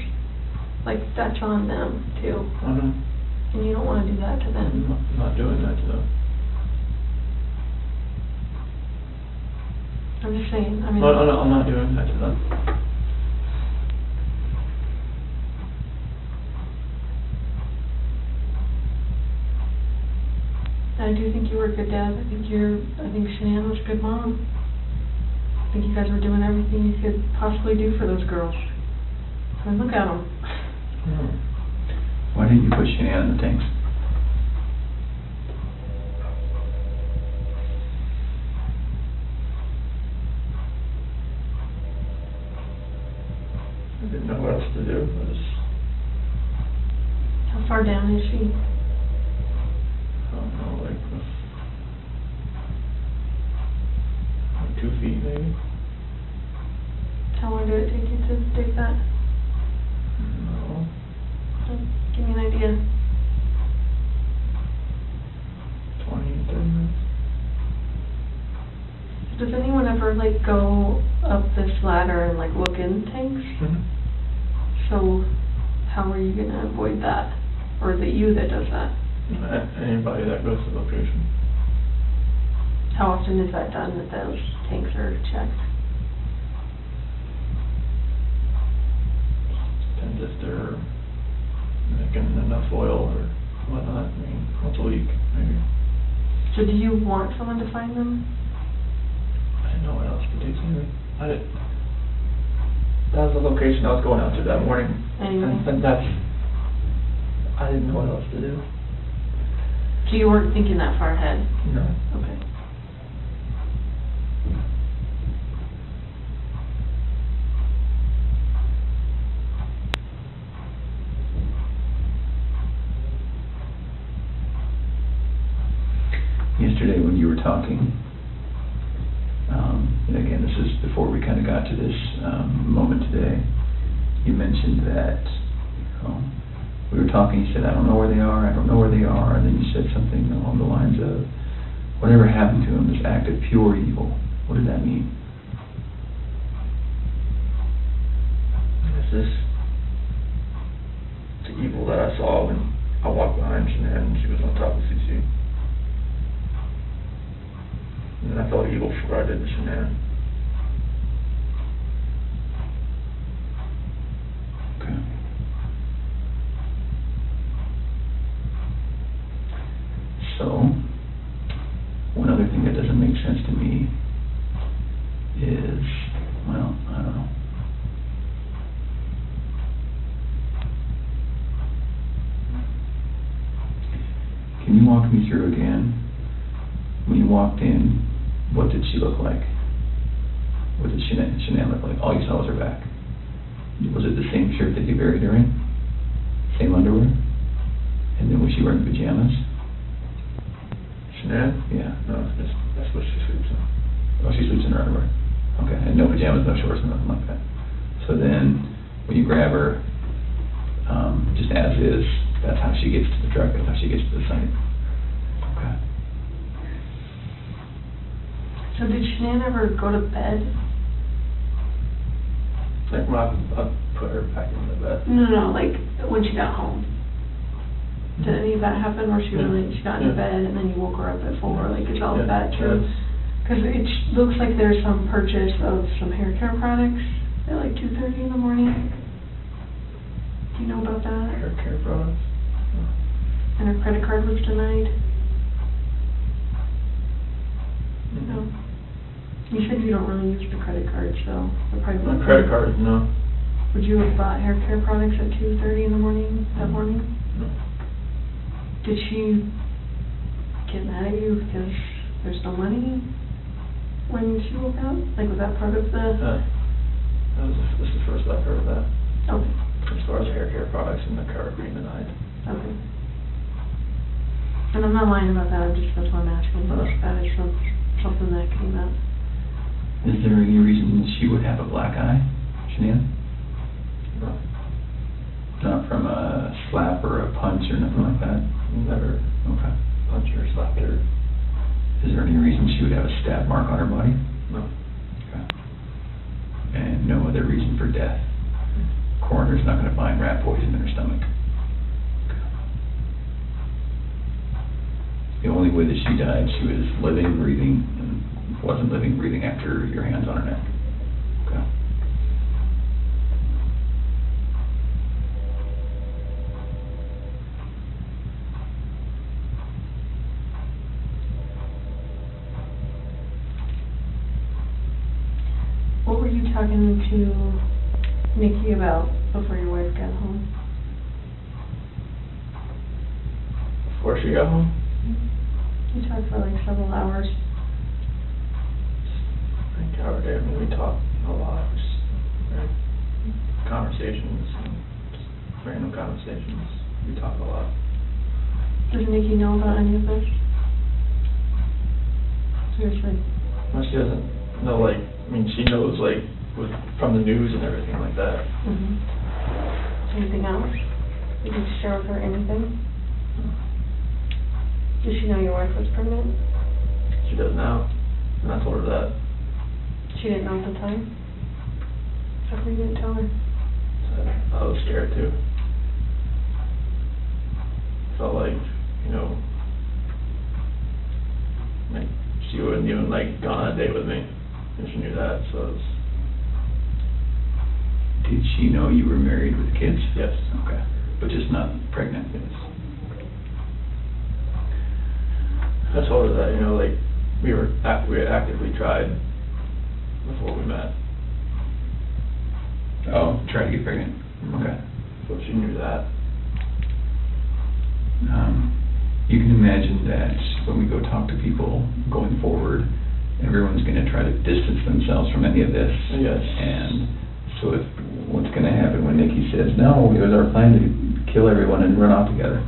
like, that's on them, too. And you don't want to do that to them. I'm not doing that to them. I'm just saying, I mean... No, I'm not doing that to them. I do think you were a good dad. I think Shanann was a good mom. I think you guys were doing everything you could possibly do for those girls. I mean, look at them. Why didn't you put Shanann in the tanks? else to do. How far down is she? I don't know, like 2 feet maybe. How long did it take you to dig that? No. Give me an idea. 20, 30 minutes. Does anyone ever like go up this ladder and like look in tanks? Mm-hmm. So how are you gonna avoid that? Or is it you that does that? Anybody that goes to the location. How often is that done, that those tanks are checked? Depends if they're making enough oil or whatnot. I mean, once a week, maybe. So do you want someone to find them? I didn't know what else to do, Tammy. That was the location I was going out to that morning. Anyway. And I didn't know what else to do. So you weren't thinking that far ahead? No. Okay. Yesterday when you were talking, and again, this is before we kind of got to this moment today, you mentioned that, we were talking, you said, I don't know where they are, and then you said something along the lines of, whatever happened to them, this act of pure evil. What did that mean? This is the evil that I saw when I walked behind Shanann and she was on top of CC. And I felt evil for what I did to Shanann. Okay. So, one other thing that doesn't make sense to me is, well, I don't know. Can you walk me through again, when you walked in, what did she look like? What did Shanann look like? All you saw was her back. Was it the same shirt that you buried her in? Same underwear? And then was she wearing pajamas? Shanann? Yeah. No, that's what she sleeps in. Oh, she sleeps in her underwear. Okay, and no pajamas, no shorts, nothing like that. So then, when you grab her, just as is, that's how she gets to the truck, that's how she gets to the site. Okay. So did Shanann ever go to bed? Like when I put her back in the bed. No, like when she got home. Did any of that happen where she got into bed and then you woke her up at 4? Like, is all of that true? Because it looks like there's some purchase of some hair care products at like 2:30 in the morning. Do you know about that? Hair care products? And her credit card was denied? Mm-hmm. No. You said you don't really use the credit card, so it probably My wouldn't. credit card, no. Would you have bought hair care products at 2:30 in the morning that morning? No. Did she get mad at you because there's no money when she woke up? Like, was that part of the... This is the first I've heard of that. Okay. As far as hair care products and the card being denied. Okay. And I'm not lying about that, that's why I'm asking. That is something that came up. Is there any reason she would have a black eye, Shanann? No. Not from a slap or a punch or nothing like that? Never Okay. punched her, slapped her. Is there any reason she would have a stab mark on her body? No. Okay. And no other reason for death? Coroner's not going to find rat poison in her stomach? The only way that she died, she was living, breathing, and wasn't living, breathing after your hands on her neck. Okay. What were you talking to Nikki about before your wife got home? Before she got home? You talked for like several hours. I think our day, we talked a lot. Just very conversations, and just random conversations. We talk a lot. Does Nikki know about any of this? Seriously. Well, she doesn't know, like, I mean, she knows, like, from the news and everything like that. Anything else? Did you share with her anything? Does she know your wife was pregnant? She does now, and I told her that. She didn't know at the time? How come you didn't tell her? So I was scared too. Felt like, you know, like she wouldn't even like gone on a date with me, and she knew that, so it was. Did she know you were married with kids? Yes. Okay, but just not pregnant? Yes. I told her that, you know, like, we had actively tried before we met. Oh, try to get pregnant. Okay. So she knew that. You can imagine that when we go talk to people going forward, everyone's going to try to distance themselves from any of this. Yes. And so if what's going to happen when Nikki says, no, it was our plan to kill everyone and run off together?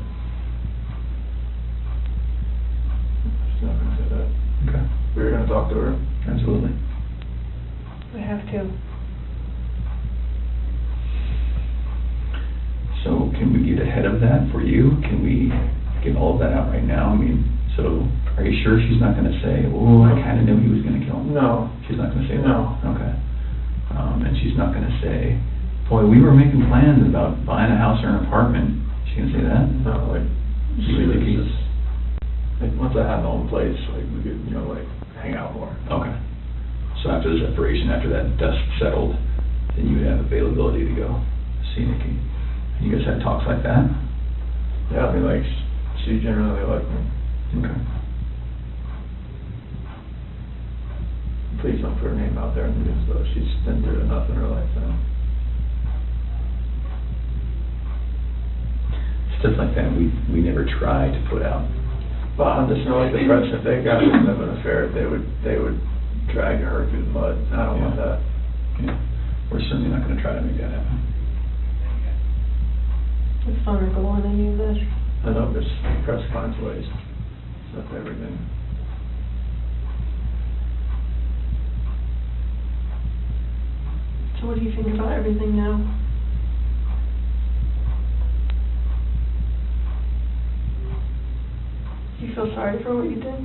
She's not going to say that. Okay. We were going to talk to her. Absolutely. We have to. So can we get ahead of that for you? Can we get all of that out right now? I mean, so are you sure she's not going to say, oh, I kind of knew he was going to kill him? No. She's not going to say that? No. Okay. And she's not going to say, boy, we were making plans about buying a house or an apartment. She going to say that? No, like, You she and was Nikki? just, like, once I had my own place, like, we could, you know, like, hang out more. Okay. So after the separation, after that dust settled, then you would have availability to go see Nikki. You guys had talks like that? Yeah, I mean, like, she generally liked me. Okay. Please don't put her name out there in the news, though. She's been through enough in her life now. Stuff like that we never try to put out. But I'm just knowing the press, if they got rid of an affair, they would drag her through the mud. I don't want that. Yeah. We're certainly not going to try to make that happen. It's vulnerable on any of this. I know this press finds ways. Stuff everything. So what do you think about everything now? Do you feel sorry for what you did?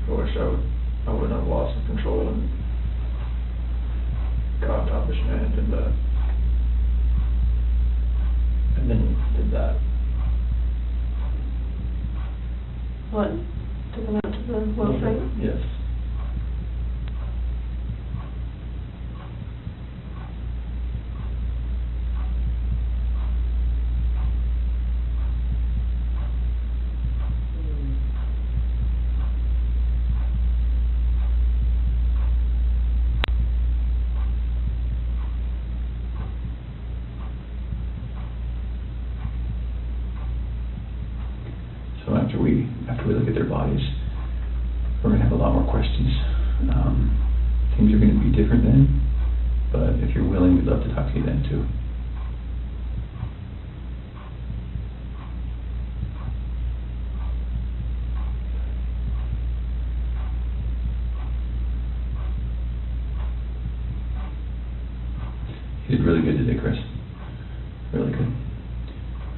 I wish I wouldn't have lost the control and got on top of Shanann and did that. And then did that. What? Took him out to the well site? Yes. So after we look at their bodies, we're going to have a lot more questions. Things are going to be different then, but if you're willing, we'd love to talk to you then too. You did really good today, Chris. Really good.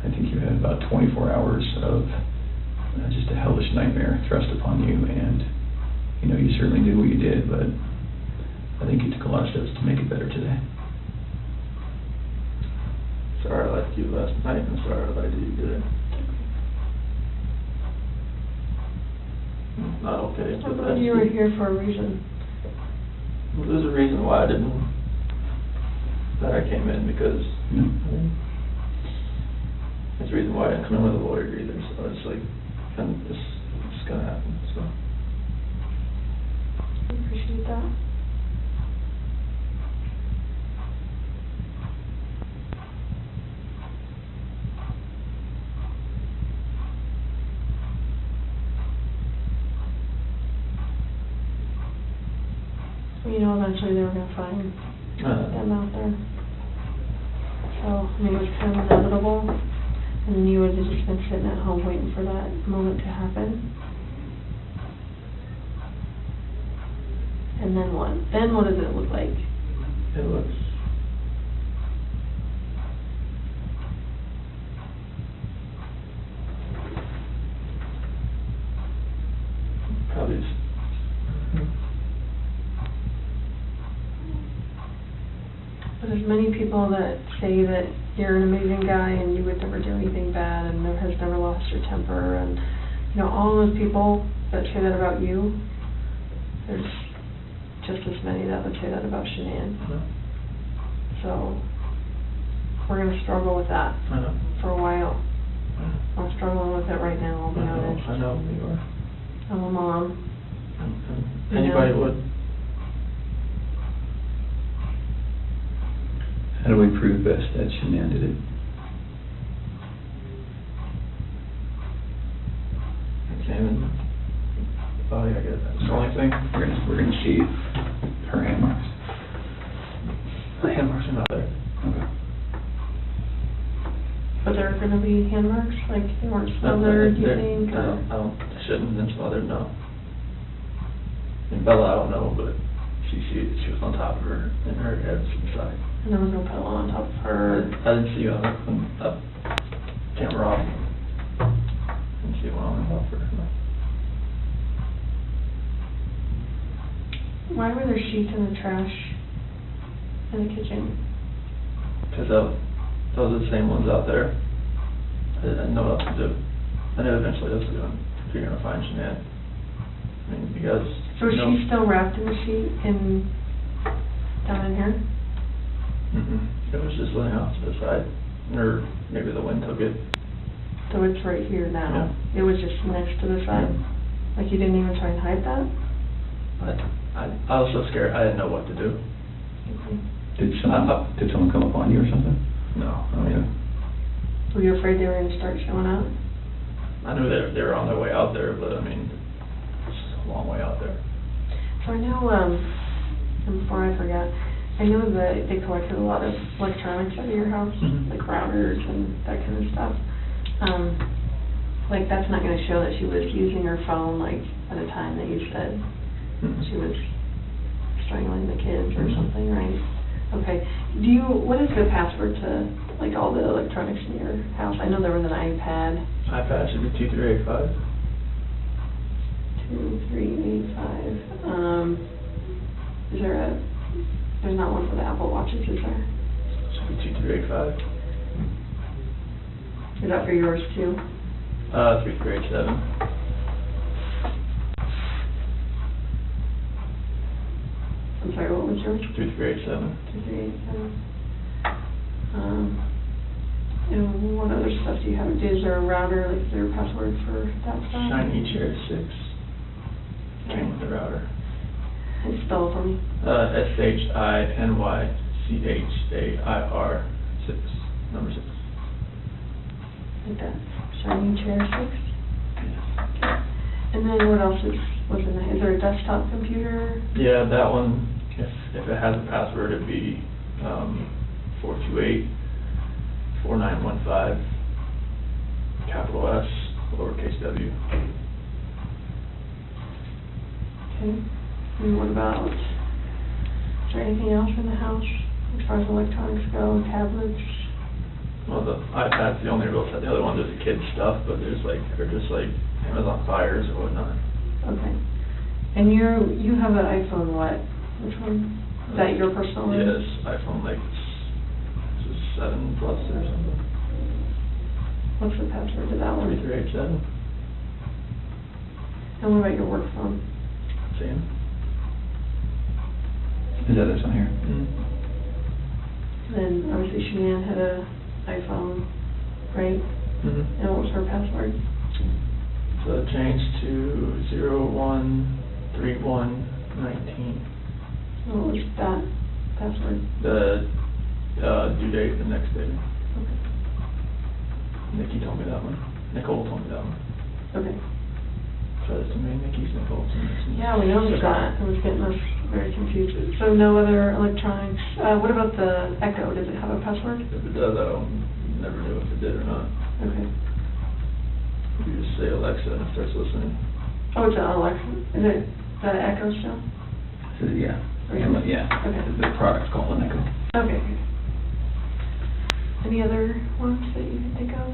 I think you had about 24 hours of just a hellish nightmare thrust upon you, and you know, you certainly did what you did, but I think you took a lot of steps to make it better today. Sorry I left you last night, and sorry I lied to you today. Not okay. I thought you were here for a reason. Well, there's a reason why I came in, because there's a reason why I didn't come in with a lawyer either, so it's like, and it's gonna happen, so. I appreciate that. You know, eventually they were gonna find them out there. So, I mean, it was kind of inevitable, and then you would have just been sitting at home waiting for that moment to happen. And then what? Then what does it look like? It looks... probably just... But there's many people that say that you're an amazing guy and you would never do anything bad and has never lost your temper, and you know, all those people that say that about you, there's just as many that would say that about Shanann. So we're gonna struggle with that for a while. I'm struggling with it right now, I'll be honest. I know, you are. I'm a mom. Anybody You know? would. How do we prove best that Shanann did it? Examine the body, I guess, that's the only thing. We're gonna see her hand marks. The hand marks are not there. Okay. But there are gonna be hand marks, like they weren't smothered, you think? I don't, they shouldn't have been smothered, no. And Bella, I don't know, but she was on top of her, and her head was to the side. And there was no pillow on top of her. I didn't see you on camera off. Didn't see one on top of her, no. Why were there sheets in the trash in the kitchen? Because those are the same ones out there. I didn't know what else to do. I knew eventually this was going to, you're going to find Shanann. I mean, because... So is she still wrapped in the sheet down in here? It was just laying off to the side, or maybe the wind took it. So it's right here now? Yeah. It was just next to the side? Like you didn't even try and hide that? But I was so scared, I didn't know what to do. Did someone come up on you or something? No, I mean... Were you afraid they were going to start showing up? I knew they were on their way out there, but I mean, it's a long way out there. So I know, and before I forget, I know that they collected a lot of electronics out of your house, like routers and that kind of stuff. Like that's not going to show that she was using her phone like at a time that you said she was strangling the kids or something, right? Okay. What is the password to like all the electronics in your house? I know there was an iPad. iPad should be 2385. 2385. There's not one for the Apple Watches, is there? Should be 2385. Is that for yours too? 3387. I'm sorry, what was yours? 3387. 2387. And what other stuff do you have? Is there a router? Like, is there a password for that stuff? Shiny Chair 6. Came with the router. And spell it for me. SHINYCHAIR 6. Number 6. Like that. Shiny Chair 6? Yes. Okay. And then what else was in there? Is there a desktop computer? Yeah, that one, if it has a password, it'd be 428-4915, capital S, lowercase w. Okay. And what about, is there anything else in the house as far as electronics go, tablets? Well, the iPad's the only real set. The other ones are the kids' stuff, but they're just like Amazon Fires or whatnot. Okay. And you have an iPhone what? Which one? Is that your personal one? Yes, iPhone like 7 Plus or something. What's the password to that one? 3387. And what about your work phone? Same. Is that this one here? Then obviously Shanann had a iPhone, right? And what was her password? So it changed to 013119. What was that password? The due date, the next day. Okay. Nikki told me that one. Nicole told me that one. Okay. So was to me, Nikki's Nicole. Yeah, we noticed that. It was getting us very confused. So no other electronics. What about the Echo? Does it have a password? If it does, I don't, never knew if it did or not. Okay. You just say Alexa and it starts listening. Oh, it's an Alexa. Is it the Echo still? So, yeah. Okay. Yeah. Okay. The product's called an Echo. Okay. Any other ones that you can think of?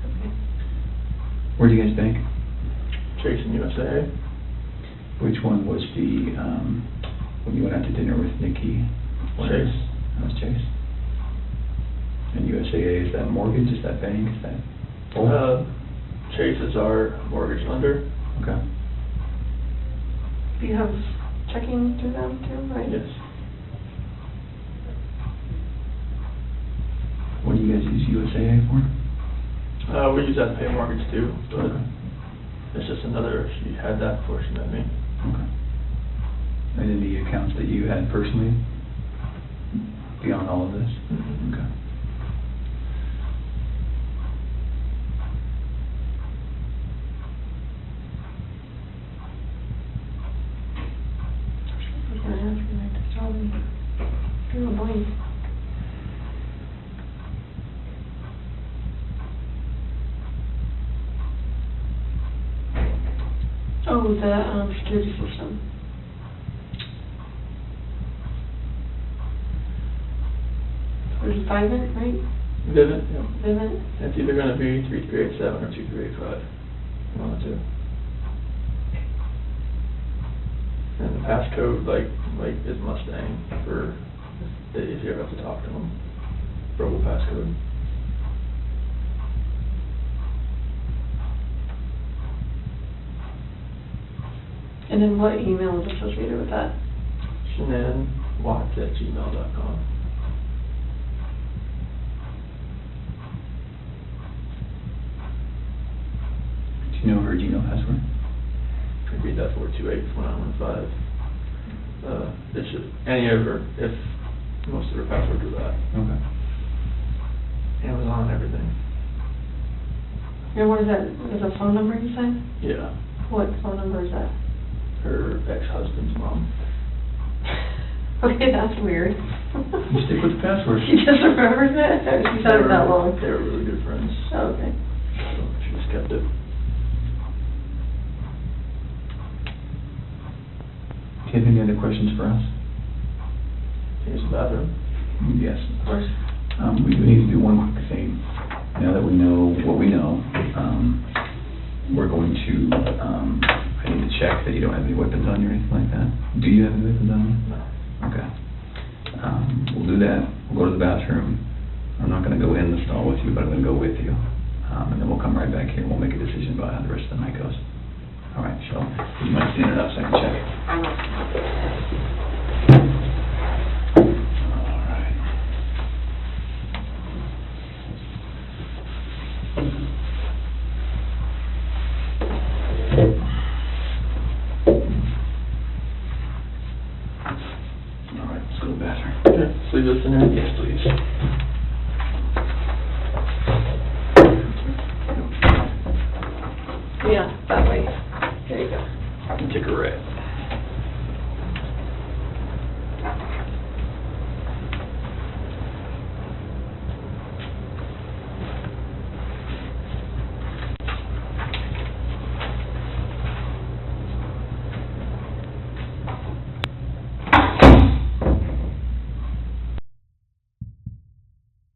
Okay. Where do you guys bank? Chase in USA. Which one was the, when you went out to dinner with Nikki? Chase. That was Chase. And USAA, is that mortgage, is that bank, is that both? Chase is our mortgage lender. Okay. Do you have checking through them too, right? Yes. What do you guys use USAA for? We use that to pay mortgage too, but Okay. it's just another, she had that before she met me. Okay. And any accounts that you had personally, beyond all of this? Mhm. Okay. I was gonna ask you, I just totally drew a blank. Oh, the security system. There's Vivint, right? Vivint, yeah. Vivint. It's either gonna be 3387 or 2385. One of the two. And the passcode, like is Mustang for, if you ever have to talk to them. Verbal passcode. And then what email is associated with that? Shanann Watts at gmail.com. Do you know her Gmail password? Could be that 428-1915. It's just any of her, if most of her passwords are that. Okay. Amazon, everything. And what is that? Is a phone number you said? Yeah. What phone number is that? Her ex-husband's mom. Okay, that's weird. You stick with the password. She just remembers it? Or she's had it that long? They were really good friends. Oh, okay. So she just kept it. Do you have any other questions for us? Use the bathroom. Yes. Of course. We do need to do one quick thing. Now that we know what we know, we're going to, I need to check that you don't have any weapons on you or anything like that. Do you have any weapons on you? No. Okay. We'll do that. We'll go to the bathroom. I'm not gonna go in the stall with you, but I'm gonna go with you. And then we'll come right back here and we'll make a decision about how the rest of the night goes. All right, so you might stand it up so I can check it. All right. All right, let's go to the bathroom. Okay, so you listen in? Yes, please. Yeah, that way. There you go. And take a red.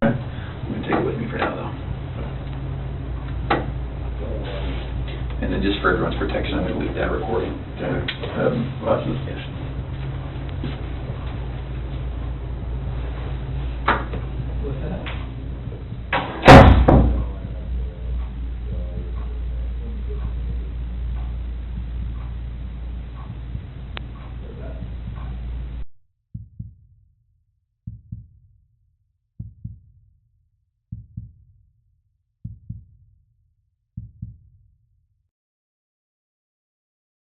I'm gonna take it with me for now, though. And then just for everyone's protection, I'm gonna leave that recording. Glasses? Yes.